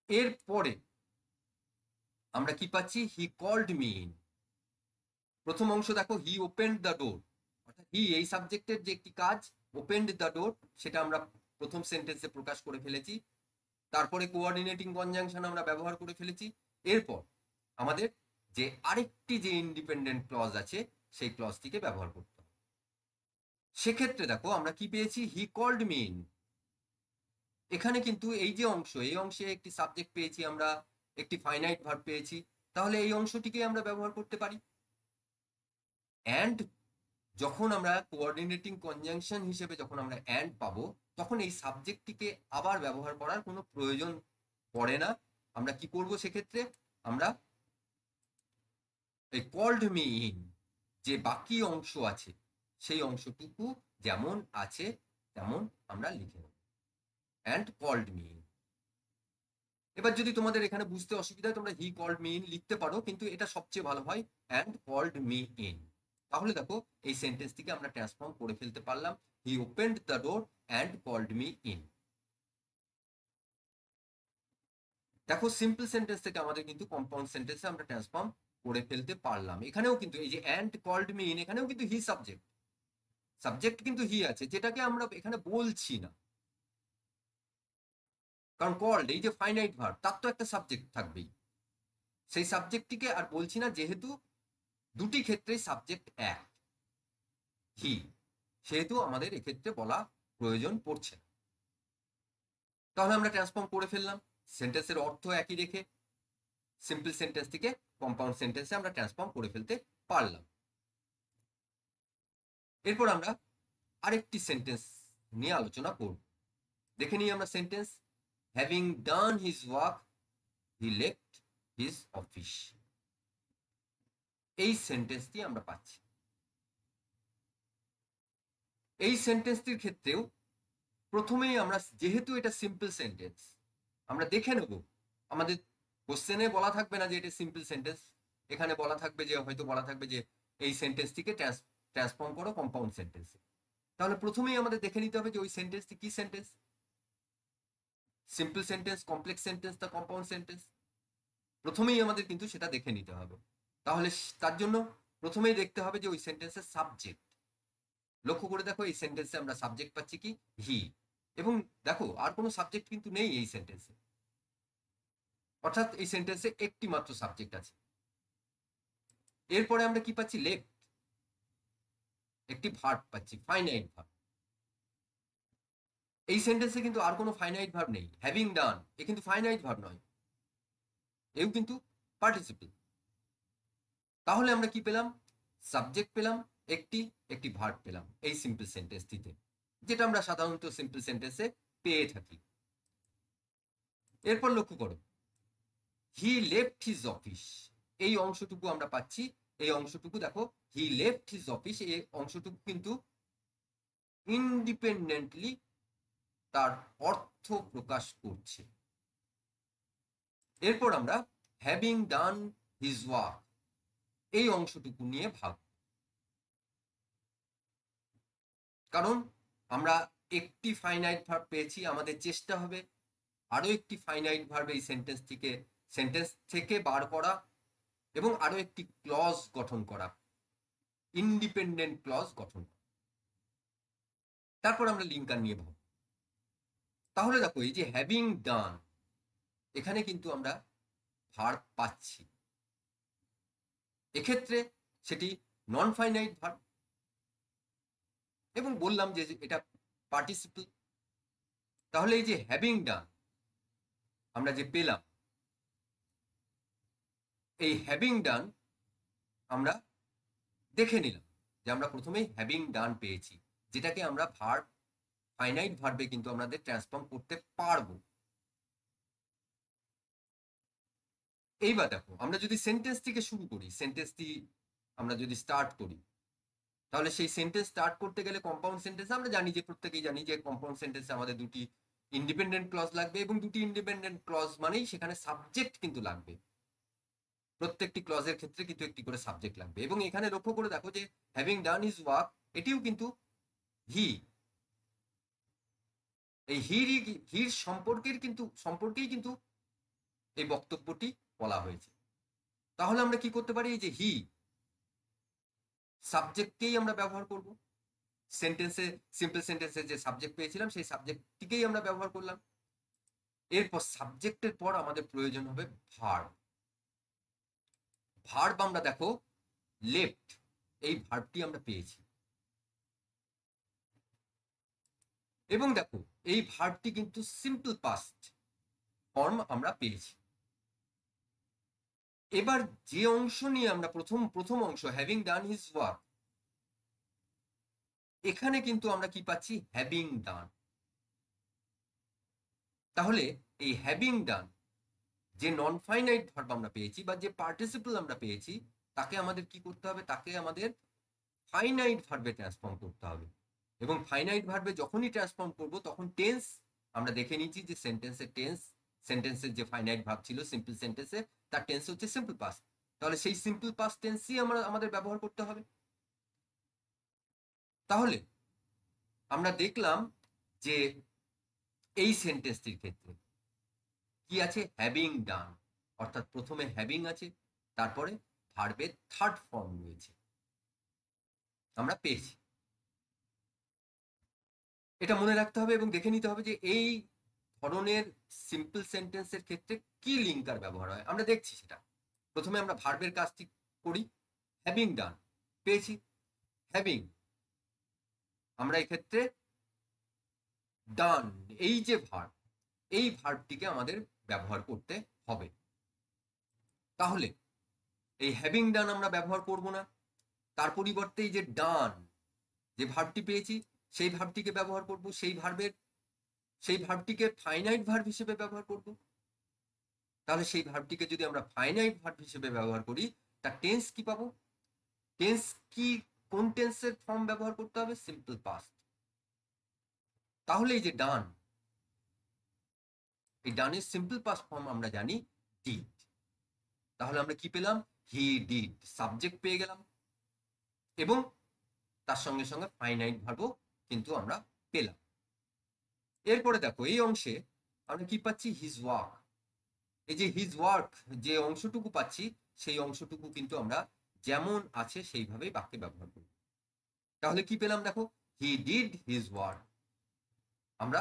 এরপরে আমরা কি পাচ্ছি, হি কল্ড মি ইন। প্রথম অংশ দেখো, হি ওপেন্ড দ্য ডোর, অর্থাৎ হি এই সাবজেক্টের যে একটি কাজ, ওপেন্ড দ্য ডোর, সেটা আমরা প্রথম সেন্টেন্সে প্রকাশ করে ফেলেছি। তারপরে কোঅর্ডিনেটিং কনজাংশন আমরা ব্যবহার করে ফেলেছি। এরপর আমাদের যে আরেকটি যে ইন্ডিপেন্ডেন্ট ক্লজ আছে সেই ক্লজটিকে ব্যবহার করতে হবে। সেক্ষেত্রে দেখো আমরা কি পেয়েছি, হি কল্ড মি ইন। এখানে কিন্তু এই যে অংশ, এই অংশে একটি সাবজেক্ট পেয়েছি আমরা, একটি ফাইনাইট ভার্ব পেয়েছি, তাহলে এই অংশটিকে আমরা ব্যবহার করতে পারি। অ্যান্ড যখন আমরা কোঅর্ডিনেটিং কনজাংশন হিসেবে যখন আমরা অ্যান্ড পাবো তখন এই সাবজেক্টটিকে আবার ব্যবহার করার কোনো প্রয়োজন পড়ে না। আমরা কি করব, সেক্ষেত্রে আমরা এই কল্ড মি ইন যে বাকি অংশ আছে সেই অংশটুকু যেমন আছে তেমন আমরা লিখে নেব, অ্যান্ড কল্ড মি ইন। এবার যদি তোমাদের এখানে বুঝতে অসুবিধা হয় তোমরা হি কল্ড মি ইন লিখতে পারো, কিন্তু এটা সবচেয়ে ভালো হয় অ্যান্ড কল্ড মি ইন। তাহলে দেখো এই সেন্টেন্সটিকে আমরা ট্রান্সফর্ম করে ফেলতে পারলাম, he opened the door and called me in. দেখো সিম্পল সেন্টেন্স থেকে আমাদের কিন্তু কম্পাউন্ড সেন্টেন্সে আমরা ট্রান্সফর্ম করে ফেলতে পারলাম। এখানেও কিন্তু এই যে অ্যান্ড কল্ড মি ইন, এখানেও কিন্তু হি সাবজেক্ট, সাবজেক্ট কিন্তু হি আছে, যেটাকে আমরা এখানে বলছি না, কারণ কল্ড এই যে ফাইনাইট ভার্ব তার তো একটা সাবজেক্ট থাকবেই, সেই সাবজেক্টটিকে আর বলছি না, যেহেতু দুটি ক্ষেত্রেই সাবজেক্ট এক হি, সেহেতু আমাদের এক্ষেত্রে বলা প্রয়োজন পড়ছে না। তাহলে আমরা ট্রান্সফর্ম করে ফেললাম, সেন্টেন্সের অর্থ একই রেখে সিম্পল সেন্টেন্স থেকে কম্পাউন্ড সেন্টেন্সে আমরা ট্রান্সফর্ম করে ফেলতে পারলাম। এরপর আমরা আরেকটি সেন্টেন্স নিয়ে আলোচনা করব। দেখে নিই আমরা sentence, having done his work he left his office. এই সেন্টেন্সটি আমরা পাচ্ছি। এই সেন্টেন্সটির ক্ষেত্রেও প্রথমেই আমরা, যেহেতু এটা সিম্পল সেন্টেন্স, আমরা দেখে নেব, আমাদের কোশ্চেনে বলা থাকবে না যে এটা সিম্পল সেন্টেন্স, এখানে বলা থাকবে যে, হয়তো বলা থাকবে যে এই সেন্টেন্সটিকে ট্রান্সফর্ম করো কম্পাউন্ড সেন্টেন্সে। তাহলে প্রথমেই আমাদের দেখে নিতে হবে যে ওই সেন্টেন্সটি কি sentence, simple sentence, complex sentence, না কম্পাউন্ড সেন্টেন্স। প্রথমেই আমাদের কিন্তু সেটা দেখে নিতে হবে। তাহলে তার জন্য প্রথমেই দেখতে হবে যে ওই সেন্টেন্সের সাবজেক্ট। লক্ষ্য করে দেখো এই সেন্টেন্সে আমরা সাবজেক্ট পাচ্ছি কি, হি, এবং দেখো আর কোনো সাবজেক্ট কিন্তু নেই এই সেন্টেন্সে, অর্থাৎ এই সেন্টেন্সে একটি মাত্র সাবজেক্ট আছে। এরপরে আমরা কি পাচ্ছি, লেফট, একটি ভার্ব পাচ্ছি, ফাইনাইট ভার্ব। এই সেন্টেন্সে কিন্তু আর কোনো ফাইনাইট ভার্ব নেই। হ্যাভিং ডান এ কিন্তু ফাইনাইট ভার্ব নয়, এও কিন্তু পার্টিসিপল। তাহলে আমরা কি পেলাম? সাবজেক্ট পেলাম একটি, একটি ভার্ব পেলাম এই সিম্পল সেন্টেন্সটিতে, যেটা আমরা সাধারণত সিম্পল সেন্টেন্সে পেয়ে থাকি। এরপর লক্ষ্য করো, হি লেফট হিজ অফিস, এই অংশটুকু আমরা পাচ্ছি। এই অংশটুকু দেখো, হি লেফট হিজ অফিস, এই অংশটুকু কিন্তু ইন্ডিপেন্ডেন্টলি তার অর্থ প্রকাশ করছে। এরপর আমরা হ্যাভিং ডান হিজ ওয়ার্ক, এই অংশটুকু নিয়ে ভাব, কারণ আমরা একটি ফাইনাইট ভার্ব পেয়েছি, আমাদের চেষ্টা হবে আরো একটি ফাইনাইট ভার্ব এই সেন্টেন্স থেকে বার করা এবং আরো একটি ক্লজ গঠন করা, ইন্ডিপেন্ডেন্ট ক্লজ গঠন করা। তারপর আমরা লিঙ্কার নিয়ে ভাব। তাহলে দেখো, এই যে হ্যাভিং ডান, এখানে কিন্তু আমরা ভার্ব পাচ্ছি, এক্ষেত্রে সেটি নন ফাইনাইট ভার্ব, এবং বললাম যে এটা পার্টিসিপল। তাহলে এই যে হ্যাভিং ডান আমরা যে পেলাম, এই হ্যাভিং ডান আমরা দেখে নিলাম যে আমরা প্রথমেই হ্যাভিং ডান পেয়েছি, যেটাকে আমরা ভার্ব, ফাইনাইট ভার্বে কিন্তু আমাদের ট্রান্সফর্ম করতে পারবো। এইবার দেখো, আমরা যদি সেন্টেন্স থেকে শুরু করি, সেন্টেন্সটি আমরা যদি স্টার্ট করি, তাহলে সেই সেন্টেন্স স্টার্ট করতে গেলে কম্পাউন্ড সেন্টেন্স আমরা জানি, যে প্রত্যেকেই জানি যে কম্পাউন্ড সেন্টেন্সে আমাদের দুটি ইন্ডিপেন্ডেন্ট ক্লজ লাগবে, এবং দুটি ইন্ডিপেন্ডেন্ট ক্লজ মানেই সেখানে সাবজেক্ট কিন্তু লাগবে। প্রত্যেকটি ক্লজের ক্ষেত্রে কিন্তু একটি করে সাবজেক্ট লাগবে। এবং এখানে লক্ষ্য করে দেখো যে হ্যাভিং ডান হিজ ওয়ার্ক, এটিও কিন্তু হি, এই হির সম্পর্কেই কিন্তু এই বক্তব্যটি বলা হয়েছে। তাহলে আমরা কি করতে পারি? এই যে হি, সাবজেক্টকেই আমরা ব্যবহার করব সেন্টেন্সে, সিম্পল সেন্টেন্সে যে সাবজেক্ট পেয়েছিলাম সেই সাবজেক্টটিকেই আমরা ব্যবহার করলাম। এরপর সাবজেক্টের পর আমাদের প্রয়োজন হবে ভার্ব। ভার্ব আমরা দেখো লেফট, এই ভার্বটি আমরা পেয়েছি, এবং দেখো এই ভার্বটি কিন্তু সিম্পল পাস্ট ফর্ম আমরা পেয়েছি। এবার যে অংশ নিয়ে আমরা প্রথম অংশ হ্যাভিং ডান হিজ ওয়ার্ক, এখানে কিন্তু আমরা কি পাচ্ছি? হ্যাভিং ডান। তাহলে এই হ্যাভিং ডান, যে নন ফাইনাইট ভার্ব আমরা পেয়েছি বা যে পার্টিসিপল আমরা পেয়েছি, তাকে আমাদের কি করতে হবে? তাকে আমাদের ফাইনাইট ভার্বে ট্রান্সফর্ম করতে হবে। এবং ফাইনাইট ভার্বে যখনই ট্রান্সফর্ম করব, তখন টেন্স আমরা দেখে নিচ্ছি যে সেন্টেন্সের যে ফাইনাইট ভার্ব ছিল সিম্পল সেন্টেন্সে, তার টেন্স হচ্ছে সিম্পল পাস্ট। তাহলে সেই সিম্পল পাস্ট টেন্সই আমাদের ব্যবহার করতে হবে। তাহলে আমরা দেখলাম যে এই সেন্টেন্সটির ক্ষেত্রে কি আছে? হ্যাভিং ডান, অর্থাৎ প্রথমে হ্যাভিং আছে, তারপরে ভার্বের থার্ড ফর্ম রয়েছে, আমরা পেয়েছি। এটা মনে রাখতে হবে এবং দেখে নিতে হবে যে এই ধরনের সিম্পল সেন্টেন্সের ক্ষেত্রে কি লিঙ্কার ব্যবহার হয়, আমরা দেখছি সেটা। প্রথমে আমরা ভার্বের কাজটি করি, হ্যাভিং ডান পেয়েছি, হ্যাভিং আমরা এক্ষেত্রে ডান, এই যে ভার্ব, এই ভার্বটিকে আমাদের ব্যবহার করতে হবে। তাহলে এই হ্যাভিং ডান আমরা ব্যবহার করব না, তার পরিবর্তে এই যে ডান, যে ভার্বটি পেয়েছি সেই ভার্বটিকে ব্যবহার করব, সেই ভার্বটিকে ফাইনাইট ভার্ব হিসেবে ব্যবহার করব। তাহলে সেই ভার্বটিকে যদি আমরা ফাইনাইট ভার্ব হিসেবে ব্যবহার করি, তার টেন্স কি পাবো? টেন্স কি, কোন টেন্সের ফর্ম ব্যবহার করতে হবে? Simple past. তাহলে এই যে ডান, এই ডানের সিম্পল পাস্ট ফর্ম আমরা জানি ডিড। তাহলে আমরা কি পেলাম? হি ডিড, সাবজেক্ট পেয়ে গেলাম, এবং তার সঙ্গে সঙ্গে ফাইনাইট ভার্বও কিন্তু আমরা পেলাম। এরপরে দেখো, এই অংশে আমরা কি পাচ্ছি? His work. এই যে হিজ ওয়ার্ক, যে অংশটুকু পাচ্ছি, সেই অংশটুকু কিন্তু আমরা যেমন আছে সেইভাবেই বাক্যে ব্যবহার করি। তাহলে কি পেলাম? দেখো, হি ডিড হিজ ওয়ার্ক, আমরা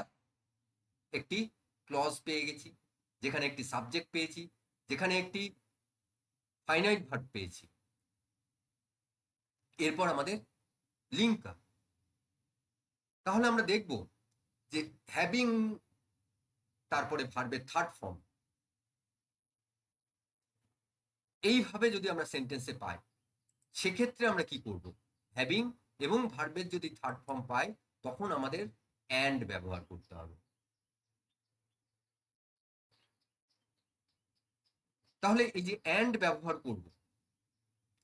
একটি ক্লজ পেয়ে গেছি, যেখানে একটি সাবজেক্ট পেয়েছি, যেখানে একটি ফাইনাইট ভার্ব পেয়েছি। এরপর আমাদের লিঙ্কার। তাহলে আমরা দেখব যে হ্যাভিং, তারপরে ভার্বের থার্ড ফর্ম, এইভাবে যদি আমরা সেন্টেন্সে পাই, সেক্ষেত্রে আমরা কি করব, হ্যাভিং এবং ভার্বের যদি থার্ড ফর্ম পাই তখন আমাদের অ্যান্ড ব্যবহার করতে হবে। তাহলে এই যে অ্যান্ড ব্যবহার করব,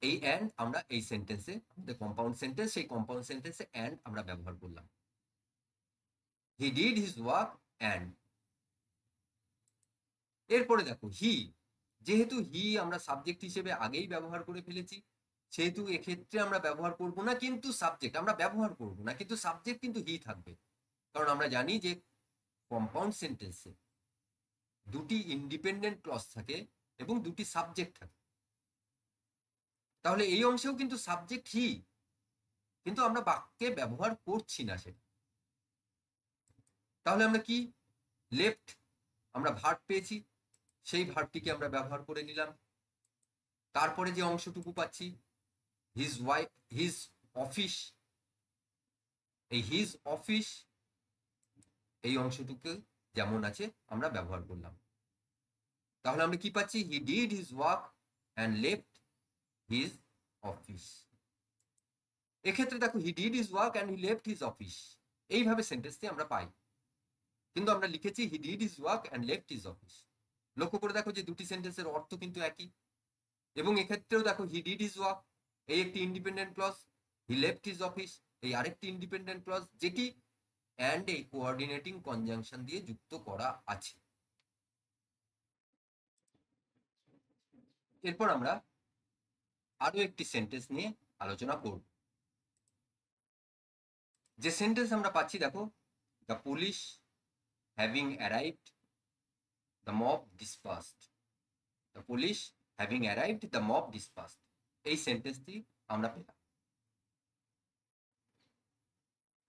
এই অ্যান্ড আমরা এই সেন্টেন্সে, আমাদের কম্পাউন্ড সেন্টেন্স, সেই কম্পাউন্ড সেন্টেন্সে অ্যান্ড আমরা ব্যবহার করলাম। He did his work and. এরপরে দেখো হি, যেহেতু হি আমরা সাবজেক্ট হিসেবে আগেই ব্যবহার করে ফেলেছি, সেহেতু এক্ষেত্রে আমরা ব্যবহার করব না, কিন্তু সাবজেক্ট আমরা ব্যবহার করব না, কিন্তু সাবজেক্ট কিন্তু হি থাকবে। কারণ আমরা জানি যে কম্পাউন্ড সেন্টেন্সে দুটি ইন্ডিপেন্ডেন্ট ক্লজ থাকে এবং দুটি সাবজেক্ট থাকে। তাহলে এই অংশেও কিন্তু সাবজেক্ট হি, কিন্তু আমরা বাক্যে ব্যবহার করছি না সেটা। তাহলে আমরা কি, লেফট আমরা ভার্ব পেয়েছি, সেই ভার্বটিকে আমরা ব্যবহার করে নিলাম। তারপরে যে অংশটুকু পাচ্ছি হিজ ওয়াইফ, হিজ অফিস, এই হিজ অফিস এই অংশটুকু যেমন আছে আমরা ব্যবহার করলাম। তাহলে আমরা কি পাচ্ছি, he did his work and left his office. এক্ষেত্রে দেখো he did his work and he left his office, এইভাবে সেন্টেন্সটি আমরা পাই, কিন্তু আমরা লিখেছি he did his work and left his office. লক্ষ্য করে দেখো যে দুটি সেন্টেন্সের অর্থ কিন্তু একই, এবং এক্ষেত্রেও দেখো হি ডিড হিজ ওয়ার্ক এই একটি independent clause, he left his office এই আরেকটি ইন্ডিপেন্ডেন্ট ক্লজ, যেটি অ্যান্ড এই কোঅর্ডিনেটিং কনজাংশন দিয়ে যুক্ত করা আছে। এরপর আমরা আরো একটি সেন্টেন্স নিয়ে আলোচনা করব। যে সেন্টেন্স আমরা পাচ্ছি দেখো, the police having arrived the mob dispersed. The police having arrived the mob dispersed, এই সেন্টেন্সটি আমরা পেলাম।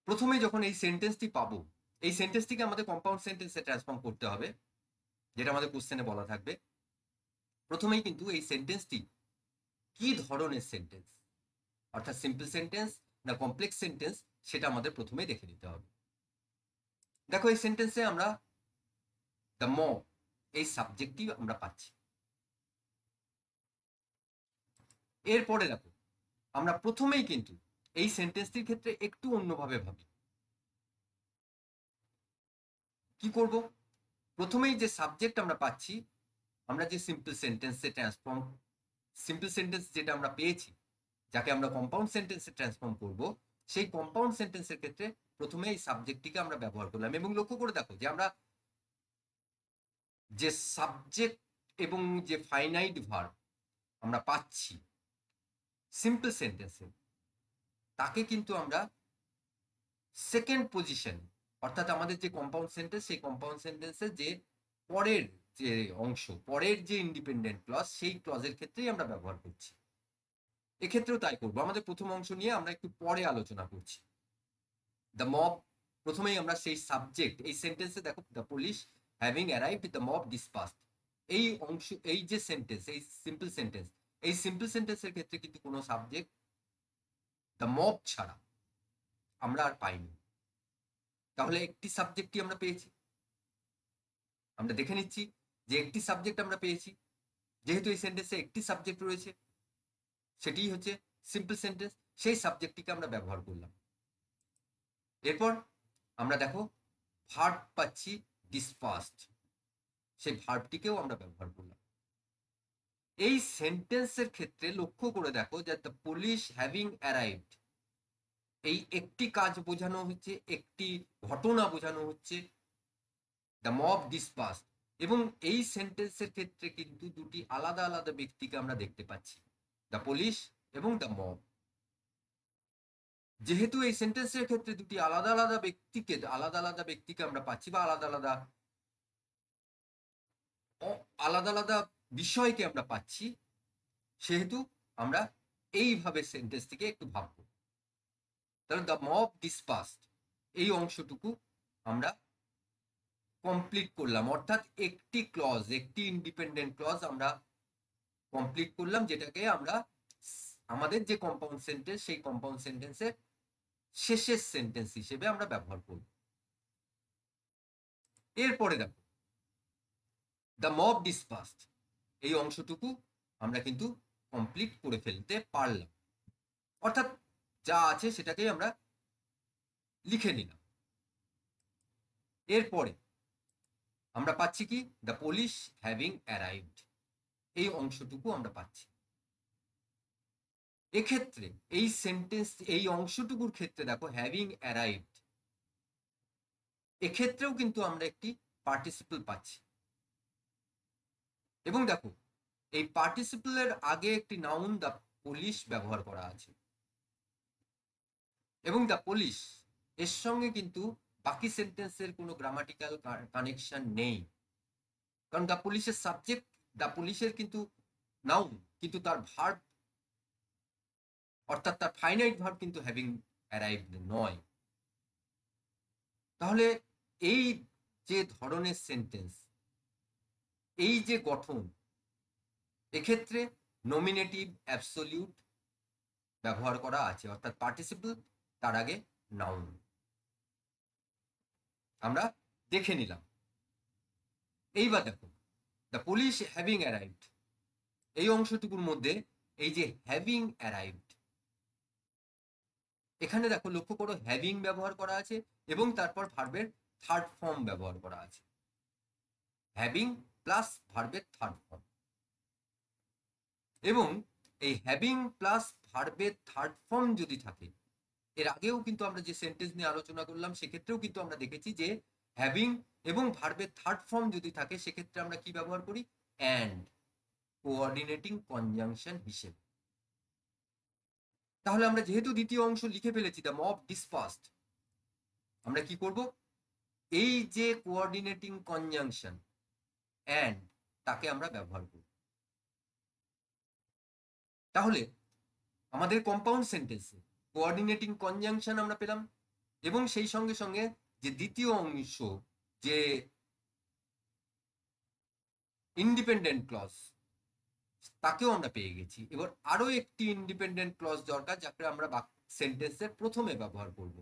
প্রথমে যখন এই সেন্টেন্সটি পাবো, এই সেন্টেন্সটিকে আমাদের কম্পাউন্ড সেন্টেন্সে ট্রান্সফর্ম করতে হবে, যেটা আমাদের কোশ্চেনে বলা থাকবে। প্রথমেই কিন্তু এই সেন্টেন্সটি কি ধরনের সেন্টেন্স, অর্থাৎ সিম্পল সেন্টেন্স না কমপ্লেক্স সেন্টেন্স, সেটা আমাদের প্রথমেই দেখে নিতে হবে। দেখো এই সেন্টেন্সে আমরা দ্য মব এই সাবজেক্টটি আমরা পাচ্ছি। এরপরে দেখো আমরা প্রথমেই কিন্তু এই সেন্টেন্সটির ক্ষেত্রে একটু অন্যভাবে ভাবি। কি করব, প্রথমেই যে সাবজেক্ট আমরা পাচ্ছি, আমরা যে সিম্পল সেন্টেন্সে ট্রান্সফর্ম, সিম্পল সেন্টেন্স যেটা আমরা পেয়েছি, যাকে আমরা কম্পাউন্ড সেন্টেন্সে ট্রান্সফর্ম করব, সেই কম্পাউন্ড সেন্টেন্সের ক্ষেত্রে প্রথমে এই সাবজেক্টটিকে আমরা ব্যবহার করলাম। এবং লক্ষ্য করে দেখো যে আমরা যে সাবজেক্ট এবং যে ফাইনাইট ভার্ব আমরা পাচ্ছি সিম্পল সেন্টেন্সে, তাকে কিন্তু আমরা সেকেন্ড পজিশন, অর্থাৎ আমাদের যে কম্পাউন্ড সেন্টেন্স, সেই কম্পাউন্ড সেন্টেন্সের যে পরের যে অংশ, পরের যে ইন্ডিপেন্ডেন্ট ক্লজ, সেই ক্লজের ক্ষেত্রেই আমরা ব্যবহার করছি। এক্ষেত্রেও তাই করবো। আমাদের প্রথম অংশ নিয়ে আমরা একটু পরে আলোচনা করছি। দ্য মব, প্রথমেই আমরা সেই সাবজেক্ট, এই সেন্টেন্সে দেখো the police having arrived the mob dispersed, এই অংশ, এই যে সেন্টেন্স, এই সিম্পল সেন্টেন্স, এই সিম্পল সেন্টেন্সের ক্ষেত্রে কিন্তু কোনো সাবজেক্ট দ্য মব ছাড়া আমরা আর পাইনি। তাহলে একটি সাবজেক্টই আমরা পেয়েছি। আমরা দেখে নিচ্ছি যে একটি সাবজেক্ট আমরা পেয়েছি, যেহেতু এই সেন্টেন্সে একটি সাবজেক্ট রয়েছে, সেটি হচ্ছে সিম্পল সেন্টেন্স, সেই সাবজেক্টটিকে আমরা ব্যবহার করলাম। এরপর আমরা দেখো ভার্ব পাচ্ছি ডিসপার্সড, সেই ভার্বটিকেও আমরা ব্যবহার করলাম। এই সেন্টেন্সের ক্ষেত্রে লক্ষ্য করে দেখো যে দ্য পুলিশ হ্যাভিং অ্যারাইভড, এই একটি কাজ বোঝানো হচ্ছে, একটি ঘটনা বোঝানো হচ্ছে, দ্য মব ডিসপার্সড, এবং এই সেন্টেন্সের ক্ষেত্রে কিন্তু দুটি আলাদা আলাদা ব্যক্তিকে আমরা দেখতে পাচ্ছি, দ্য পুলিশ এবং দ্য মব। যেহেতু এই সেন্টেন্সের ক্ষেত্রে দুটি আলাদা আলাদা ব্যক্তিকে আমরা পাচ্ছি, বা আলাদা আলাদা বিষয়কে আমরা পাচ্ছি, সেহেতু আমরা এইভাবে সেন্টেন্সটিকে একটু ভাববো। তাহলে দ্য মব ডিসপার্সড এই অংশটুকু আমরা কমপ্লিট করলাম, অর্থাৎ একটি ক্লজ, একটি ইন্ডিপেন্ডেন্ট ক্লজ আমরা কমপ্লিট করলাম, যেটাকে আমরা আমাদের যে কম্পাউন্ড সেন্টেন্স, সেই কম্পাউন্ড সেন্টেন্সের শেষের সেন্টেন্স হিসেবে আমরা ব্যবহার করব। এরপরে দেখো দ্য মব ডিসপার্সড এই অংশটুকু আমরা কিন্তু কমপ্লিট করে ফেলতে পারলাম। অর্থাৎ যা আছে সেটাকেই আমরা লিখে নিলাম। এরপরে আমরা পাচ্ছি কি, দ্য পুলিশ হ্যাভিং অ্যারাইভড, এই অংশটুকু আমরা পাচ্ছি। এক্ষেত্রে এই সেন্টেন্স, এই অংশটুকুর ক্ষেত্রে দেখো হ্যাভিং অ্যারাইভড, এক্ষেত্রেও কিন্তু আমরা একটি পার্টিসিপল পাচ্ছি। এবং দেখো এই পার্টিসিপলের আগে একটি নাউন দ্য পুলিশ ব্যবহার করা আছে, এবং দ্য পুলিশ এর সঙ্গে কিন্তু বাকি সেন্টেন্সের কোনো গ্রামাটিক্যাল কানেকশন নেই, কারণ দ্য পুলিশের সাবজেক্ট, দ্য পুলিশের কিন্তু নাউন, কিন্তু তার ভার্ব অর্থাৎ তার ফাইনাইট ভার্ব কিন্তু হ্যাভিং অ্যারাইভড নয়। তাহলে এই যে ধরনের সেন্টেন্স, এই যে গঠন, এক্ষেত্রে নমিনেটিভ অ্যাবসলিউট ব্যবহার করা আছে, অর্থাৎ পার্টিসিপল তার আগে নাউন আমরা দেখে নিলাম। এইবার দেখো দ্য পুলিশ হ্যাভিং অ্যারাইভড, এই অংশটুকুর মধ্যে এই যে হ্যাভিং অ্যারাইভড, এখানে দেখো লক্ষ্য করো হ্যাভিং ব্যবহার করা আছে এবং তারপর ভার্বের থার্ড ফর্ম ব্যবহার করা আছে, হ্যাভিং প্লাস ভার্বের থার্ড ফর্ম। এবং এই হ্যাভিং প্লাস ভার্বের থার্ড ফর্ম যদি থাকে, এর আগেও কিন্তু আমরা যে সেন্টেন্স নিয়ে আলোচনা করলাম সেক্ষেত্রেও কিন্তু আমরা দেখেছি যে হ্যাভিং এবং ভার্বের থার্ড ফর্ম যদি থাকে সেক্ষেত্রে আমরা কি ব্যবহার করি, অ্যান্ড, কোঅর্ডিনেটিং কনজাংশন হিসেবে। তাহলে আমরা যেহেতু দ্বিতীয় অংশ লিখে ফেলেছি দ্য মব ডিসপার্সড, আমরা কি করব, এই যে কোঅর্ডিনেটিং কনজাংশন অ্যান্ড, তাকে আমরা ব্যবহার করব। তাহলে আমাদের কম্পাউন্ড সেন্টেন্সে কোঅর্ডিনেটিং কনজাংশন আমরা পেলাম, এবং সেই সঙ্গে সঙ্গে যে দ্বিতীয় অংশ, যে ইন্ডিপেন্ডেন্ট ক্লজ, তাকেও আমরা পেয়ে গেছি। এবার আরো একটি ইন্ডিপেন্ডেন্ট ক্লজ দরকার, যাকে আমরা সেন্টেন্সের প্রথমে ব্যবহার করব।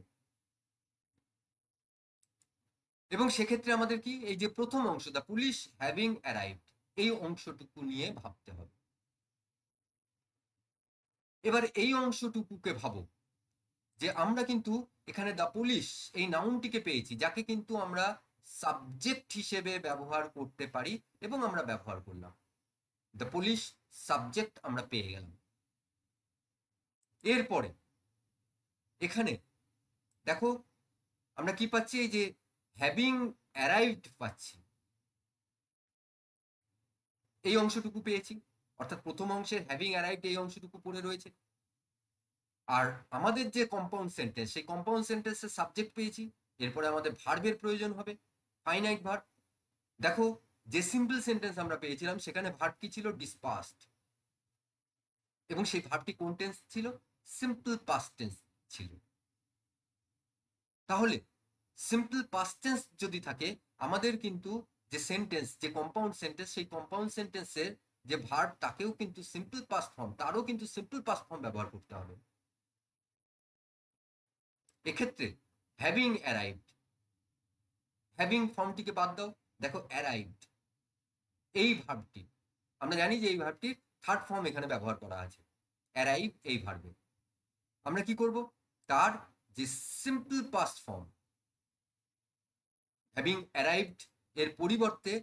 এবং সেক্ষেত্রে আমাদের কি, এই যে প্রথম অংশ দ্য পুলিশ হ্যাভিং অ্যারাইভড, এই অংশটুকু নিয়ে ভাবতে হবে। এবার এই অংশটুকুকে ভাবো যে আমরা কিন্তু এখানে দ্য পুলিশ এই নাউনটিকে পেয়েছি, যাকে কিন্তু আমরা সাবজেক্ট হিসেবে ব্যবহার করতে পারি, এবং আমরা ব্যবহার করলাম। দ্য পুলিশ সাবজেক্ট আমরা পেয়ে গেলাম। এরপরে এখানে দেখো আমরা কি পাচ্ছি, এই যে হ্যাভিং অ্যারাইভড পাচ্ছি, এই অংশটুকু পেয়েছি, অর্থাৎ প্রথম অংশের হ্যাভিং অ্যারাইভড এই অংশটুকু পড়ে রয়েছে। আর আমাদের যে কম্পাউন্ড সেন্টেন্স, সেই কম্পাউন্ড সেন্টেন্সের সাবজেক্ট পেয়েছি, এরপরে আমাদের ভার্বের প্রয়োজন হবে, ফাইনাইট ভার্ব। দেখো যে সিম্পল সেন্টেন্স আমরা পেয়েছিলাম সেখানে ভার্ব কি ছিল, ডিসপার্সড, এবং সেই ভার্বটি কোন টেন্স ছিল, সিম্পল পাস্ট টেন্স ছিল। তাহলে সিম্পল পাস্ট টেন্স যদি থাকে, আমাদের কিন্তু যে সেন্টেন্স, যে কম্পাউন্ড সেন্টেন্স, সেই কম্পাউন্ড সেন্টেন্সের যে ভার্ব, তাকেও কিন্তু সিম্পল পাস্ট ফর্ম, তারও কিন্তু সিম্পল পাস্ট ফর্ম ব্যবহার করতে হবে। এক্ষেত্রে হ্যাভিং অ্যারাইভড, হ্যাভিং ফর্মটিকে বাদ দাও, দেখো অ্যারাইভড এই ভার্বটি, আমরা জানি যে এই ভার্বটির থার্ড ফর্ম এখানে ব্যবহার করা আছে, অ্যারাইভ এই ভার্বে। আমরা কি করব, তার যে simple past form having arrived, এর পরিবর্তে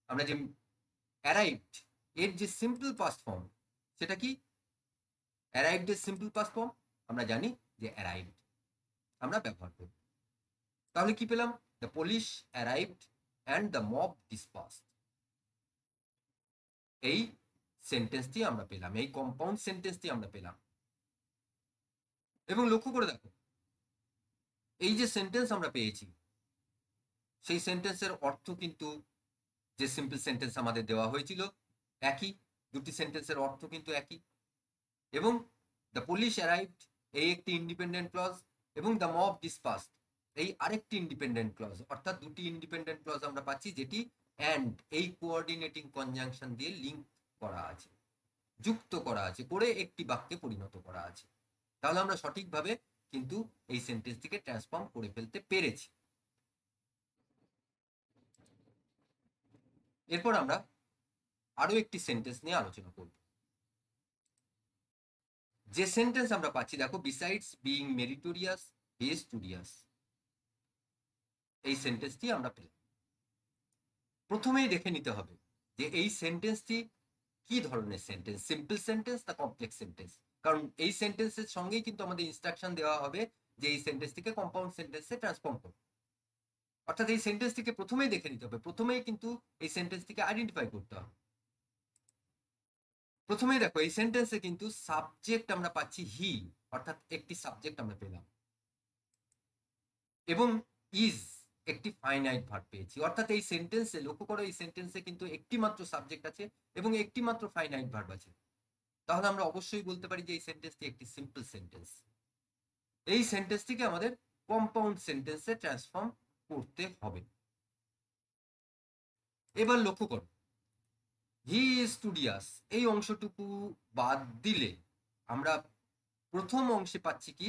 আমরা যে অ্যারাইভড এর যে সিম্পল পাস্ট ফর্ম, সেটা কি, অ্যারাইভড এর সিম্পল পাস্ট ফর্ম আমরা জানি যে অ্যারাইভড, আমরা ব্যবহার করব। তাহলে কি পেলাম, the police arrived and the mob dispersed, এই সেন্টেন্সটি আমরা পেলাম, এই কম্পাউন্ড সেন্টেন্সটি আমরা পেলাম। এবং লক্ষ্য করে দেখো এই যে সেন্টেন্স আমরা পেয়েছি, সেই সেন্টেন্সের অর্থ কিন্তু যে সিম্পল সেন্টেন্স আমাদের দেওয়া হয়েছিল একই, দুটি সেন্টেন্সের অর্থ কিন্তু একই। এবং দ্য পুলিশ অ্যারাইভড এই একটি ইন্ডিপেন্ডেন্ট ক্লজ, এবং দ্য মব ডিসপার্সড এই আরেকটি ইন্ডিপেন্ডেন্ট ক্লজ, অর্থাৎ দুটি ইন্ডিপেন্ডেন্ট ক্লজ আমরা পাচ্ছি, যেটি অ্যান্ড এই কোঅর্ডিনেটিং কনজাংশন দিয়ে লিঙ্ক করা আছে, যুক্ত করা আছে, করে একটি বাক্যে পরিণত করা আছে। তাহলে আমরা সঠিকভাবে কিন্তু এই সেন্টেন্সটিকে ট্রান্সফর্ম করে ফেলতে পেরেছি। এরপর আমরা আরো একটি সেন্টেন্স নিয়ে আলোচনা করব। যে সেন্টেন্স আমরা পাচ্ছি দেখো, besides being meritorious he is studious, এই সেন্টেন্সটি আমরা পেলাম। প্রথমেই দেখে নিতে হবে যে এই সেন্টেন্সটি কি ধরনের সেন্টেন্স, সিম্পল সেন্টেন্স না কমপ্লেক্স সেন্টেন্স। কারণ এই সেন্টেন্সের সঙ্গেই কিন্তু আমাদের ইনস্ট্রাকশন দেওয়া হবে যে এই সেন্টেন্সটিকে কম্পাউন্ড সেন্টেন্সে ট্রান্সফর্ম করো। অর্থাৎ এই সেন্টেন্সটিকে প্রথমেই দেখে নিতে হবে, প্রথমেই কিন্তু এই সেন্টেন্সটিকে আইডেন্টিফাই করতে হবে। প্রথমেই দেখো এই সেন্টেন্সে কিন্তু সাবজেক্ট আমরা পাচ্ছি হি, অর্থাৎ একটি সাবজেক্ট আমরা পেলাম, এবং ইজ একটি ফাইনাইট ভার্ব পেয়েছি। অর্থাৎ এই সেন্টেন্সে লক্ষ্য করো, এই সেন্টেন্সে কিন্তু একটি মাত্র সাবজেক্ট আছে এবং একটি মাত্র ফাইনাইট ভার্ব আছে। তাহলে আমরা অবশ্যই বলতে পারি যে এই সেন্টেন্সটি একটি সিম্পল সেন্টেন্স। এই সেন্টেন্সটিকে আমাদের কম্পাউন্ড সেন্টেন্সে ট্রান্সফর্ম করতে হবে। এবার লক্ষ্য করো, হি ইজ স্টুডিয়াস এই অংশটুকু বাদ দিলে আমরা প্রথম অংশে পাচ্ছি কি,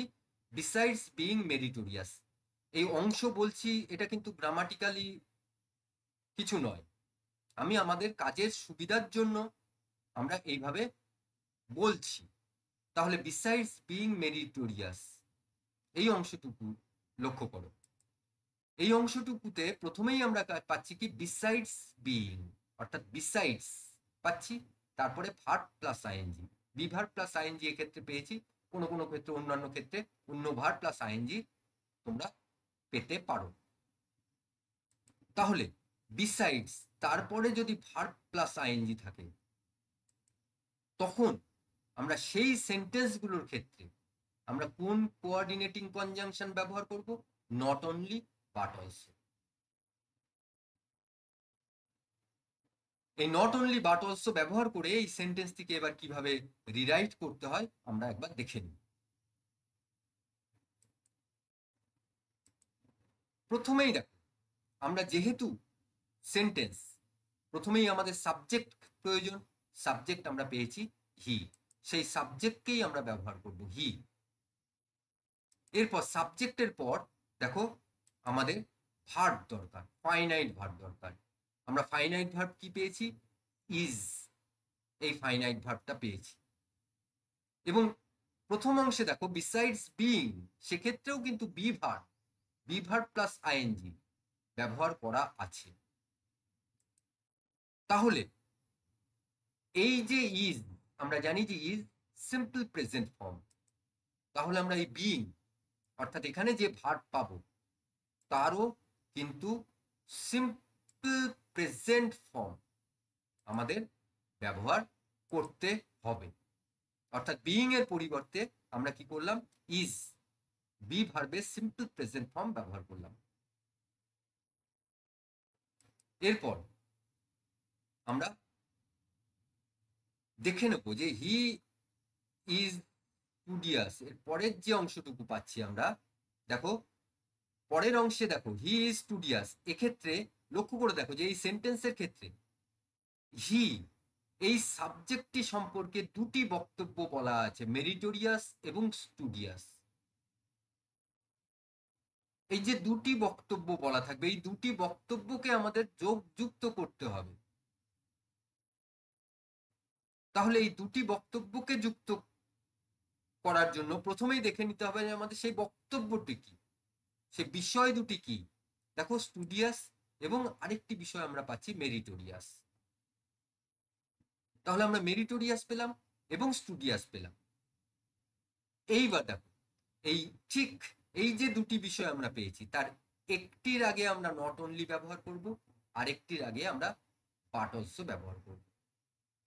বিসাইডস বিইং মেরিটোরিয়াস। এই অংশ বলছি, এটা কিন্তু গ্রামাটিক্যালি কিছু নয়, আমি আমাদের কাজের সুবিধার জন্য আমরা এইভাবে বলছি। তাহলে বিসাইডস বিইং মেরিটোরিয়াস এই অংশটুকু লক্ষ্য করো, এই অংশটুকুতে প্রথমেই আমরা পাচ্ছি কি, বিসাইডস বিইং, অর্থাৎ বিসাইডস পাচ্ছি, তারপরে verb plus I N G, be verb plus I N G এক্ষেত্রে পেয়েছি, কোনো কোনো ক্ষেত্রে অন্যান্য ক্ষেত্রে অন্য ভার্ব প্লাস আইএনজি তোমরা পেতে পারো। তাহলে বিসাইডস তারপরে যদি ভার্ব প্লাস আইএনজি থাকে, তখন আমরা সেই সেন্টেন্সগুলোর ক্ষেত্রে আমরা কোন কোঅর্ডিনেটিং কনজাংশন ব্যবহার করব, নট অনলি বাট অলসো। এই নট অনলি বাট অলসো ব্যবহার করে এই সেন্টেন্সটিকে এবার কিভাবে রিরাইট করতে হয় আমরা একবার দেখে নিই। প্রথমেই দেখো, আমরা যেহেতু সেন্টেন্স, প্রথমেই আমাদের সাবজেক্ট প্রয়োজন, সাবজেক্ট আমরা পেয়েছি হি, সেই সাবজেক্টকেই আমরা ব্যবহার করব হি। এরপর সাবজেক্টের পর দেখো আমাদের ভার্ব দরকার, ফাইনাইট ভার্ব দরকার। আমরা ফাইনাইট ভার্ব কি পেয়েছি, ইজ, এই ফাইনাইট ভার্বটা পেয়েছি। এবং প্রথম অংশে দেখো বিসাইডস বিইং, সেক্ষেত্রেও কিন্তু বি ভার্ব প্লাস আইএনজি ব্যবহার করা আছে। তাহলে এই যে ইজ, আমরা জানি যে ইজ সিম্পল প্রেজেন্ট ফর্ম, তাহলে আমরা এই বিইং অর্থাৎ এখানে যে ভার্ব পাবো তারও কিন্তু সিম্পল প্রেজেন্ট ফর্ম আমাদের ব্যবহার করতে হবে। অর্থাৎ বিইং এর পরিবর্তে আমরা কি করলাম, ইজ, বি ভার্বের সিম্পল প্রেজেন্ট ফর্ম ব্যবহার করলাম। এরপর আমরা দেখে নেব যে হি ইজ স্টুডিয়াস এর পরের যে অংশটুকু পাচ্ছি আমরা, দেখো পরের অংশে দেখো হি ইজ স্টুডিয়াস, এক্ষেত্রে লক্ষ্য করে দেখো যে এই সেন্টেন্সের ক্ষেত্রে হি এই সাবজেক্টটি সম্পর্কে দুটি বক্তব্য বলা আছে, মেরিটোরিয়াস এবং স্টুডিয়াস। এই যে দুটি বক্তব্য বলা থাকবে, এই দুটি বক্তব্যকে আমাদের যুক্ত করতে হবে। তাহলে এই দুটি বক্তব্যকে যুক্ত করার জন্য প্রথমেই দেখে নিতে হবে যে আমাদের সেই বক্তব্যটি কি, সে বিষয় দুটি কি। দেখো স্টুডিয়াস এবং আরেকটি বিষয় আমরা পাচ্ছি মেরিটোরিয়াস। তাহলে আমরা মেরিটোরিয়াস পেলাম এবং স্টুডিয়াস পেলাম। এইবার দেখো এই ঠিক এই যে দুটি বিষয় আমরা পেয়েছি, তার একটির আগে আমরা নট অনলি ব্যবহার করব, আরেকটির আগে আমরা বাট অলসো ব্যবহার করব।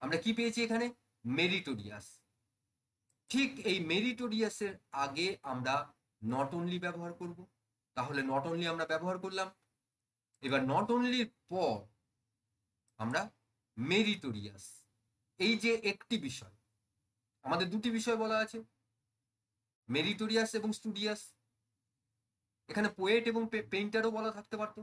আমরা কি পেয়েছি এখানে, মেরিটোরিয়াস। ঠিক এই মেরিটোরিয়াসের আগে আমরা নট অনলি ব্যবহার করব, তাহলে নট অনলি আমরা ব্যবহার করলাম। এবার নট অনলির পর আমরা মেরিটোরিয়াস, এই যে একটি বিষয়, আমাদের দুটি বিষয় বলা আছে, মেরিটোরিয়াস এবং স্টুডিয়াস, এখানে পোয়েট এবং পেইন্টারও বলা থাকতে পারতো।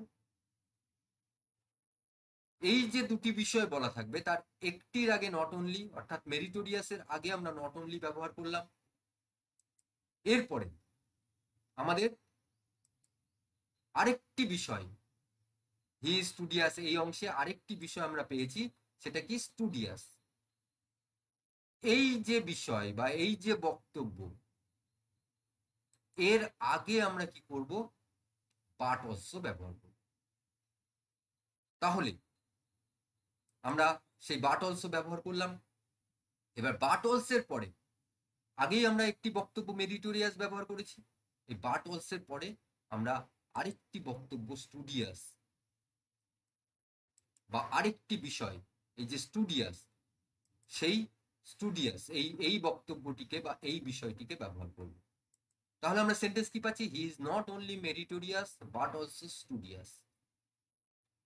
এই যে দুটি বিষয় বলা থাকবে তার একটির আগে নট অনলি, অর্থাৎ মেরিটোরিয়াসের আগে আমরা নট অনলি ব্যবহার করলাম। এরপরে আমাদের আরেকটি বিষয়, হি স্টুডিয়াস এই অংশে আরেকটি বিষয় আমরা পেয়েছি, সেটা কি, স্টুডিয়াস। এই যে বিষয় বা এই যে বক্তব্য, এর আগে আমরা কি করব, বাট অলসো ব্যবহার করব। তাহলে আমরা সেই বাট অলসো ব্যবহার করলাম। এবার বাট অলসের পরে, আগেই আমরা একটি বক্তব্য মেরিটোরিয়াস ব্যবহার করেছি, এই বাট অলসের পরে আমরা আরেকটি বক্তব্য স্টুডিয়াস বা আরেকটি বিষয়, এই যে স্টুডিয়াস, সেই স্টুডিয়াস এই বক্তব্যটিকে বা এই বিষয়টিকে ব্যবহার করব। তাহলে আমরা সেন্টেন্স কি পাচ্ছি, he is not only meritorious but also studious.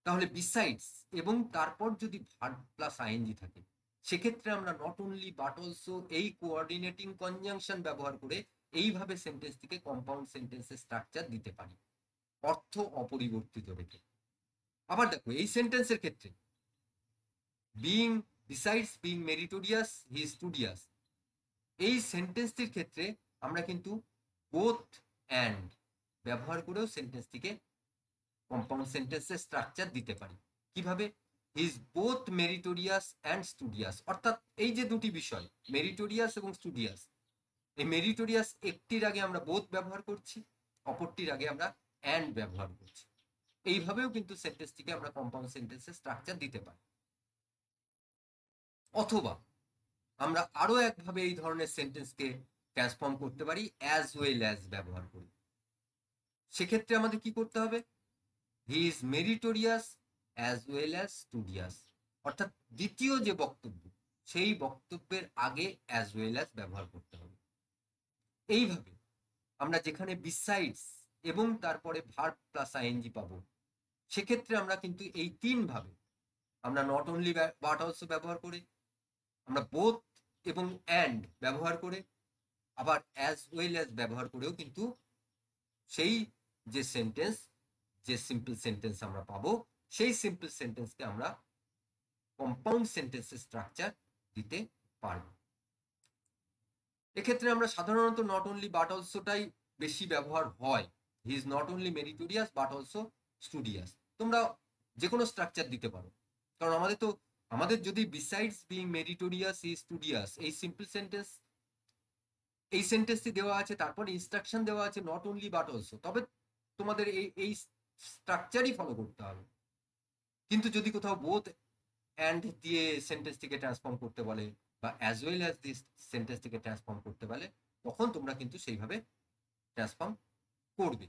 তাহলে বিসাইডস এবং তারপর যদি ভার্ব প্লাস আইএনজি থাকে, সেক্ষেত্রে আমরা নট অনলি বাট অলসো এই কোঅর্ডিনেটিং কনজাংশন ব্যবহার করে এইভাবে সেন্টেন্সটিকে কম্পাউন্ড সেন্টেন্সের স্ট্রাকচার দিতে পারি, অর্থ অপরিবর্তিত রেখে। আবার দেখো এই সেন্টেন্সের ক্ষেত্রে being, besides being meritorious he is studious, এই সেন্টেন্সটির ক্ষেত্রে আমরা কিন্তু বোথ অ্যান্ড ব্যবহার করেও সেন্টেন্সটিকে কম্পাউন্ড সেন্টেন্সের স্ট্রাকচার দিতে পারি। কিভাবে, he is both meritorious and studious, অর্থাৎ এই যে দুটি বিষয় মেরিটোরিয়াস এবং স্টুডিয়াস, এই মেরিটোরিয়াস একটির আগে আমরা বোথ ব্যবহার করছি, অপরটির আগে আমরা অ্যান্ড ব্যবহার করছি। এইভাবেও কিন্তু সেন্টেন্সটিকে আমরা কম্পাউন্ড সেন্টেন্সের স্ট্রাকচার দিতে পারি। অথবা আমরা আরো একভাবে এই ধরনের সেন্টেন্সকে ট্রান্সফর্ম করতে পারি অ্যাজ ওয়েল অ্যাজ ব্যবহার করি। সেক্ষেত্রে আমাদের কি করতে হবে, he is meritorious as well as studious, অর্থাৎ দ্বিতীয় যে বক্তব্য, সেই বক্তব্যের আগে অ্যাজ ওয়েল অ্যাজ ব্যবহার করতে হবে। এইভাবে আমরা যেখানে বিসাইডস এবং তারপরে ভার্ব প্লাস আইএনজি পাবো, সেক্ষেত্রে আমরা কিন্তু এই তিন ভাবে, আমরা নট অনলি বাট অলসো ব্যবহার করে, আমরা বোথ এবং অ্যান্ড ব্যবহার করে, আবার অ্যাজ ওয়েল অ্যাজ ব্যবহার করেও কিন্তু সেই যে সেন্টেন্স, যে সিম্পল সেন্টেন্স আমরা পাবো, সেই সিম্পল সেন্টেন্সকে আমরা কম্পাউন্ড সেন্টেন্সের স্ট্রাকচার দিতে পারবো। এক্ষেত্রে আমরা সাধারণত নট অনলি বাট অলসোটাই বেশি ব্যবহার হয়। He is not only meritorious but also studious. তোমরা যে কোনো স্ট্রাকচার দিতে পারো, কারণ আমাদের যদি বিসাইডস বিং মেরিটোরিয়াস হি স্টুডিয়াস এই সিম্পল সেন্টেন্স, এই সেন্টেন্সটি দেওয়া আছে, তারপর ইনস্ট্রাকশন দেওয়া আছে নট অনলি বাট অলসো, তবে তোমাদের এই স্ট্রাকচারই ফলো করতে হবে। কিন্তু যদি কোথাও বোথ অ্যান্ড দিয়ে সেন্টেন্সটিকে ট্রান্সফর্ম করতে বলে বা অ্যাজ ওয়েল অ্যাজ দিস সেন্টেন্সটিকে ট্রান্সফর্ম করতে বলে, তখন তোমরা কিন্তু সেইভাবে ট্রান্সফর্ম করবে।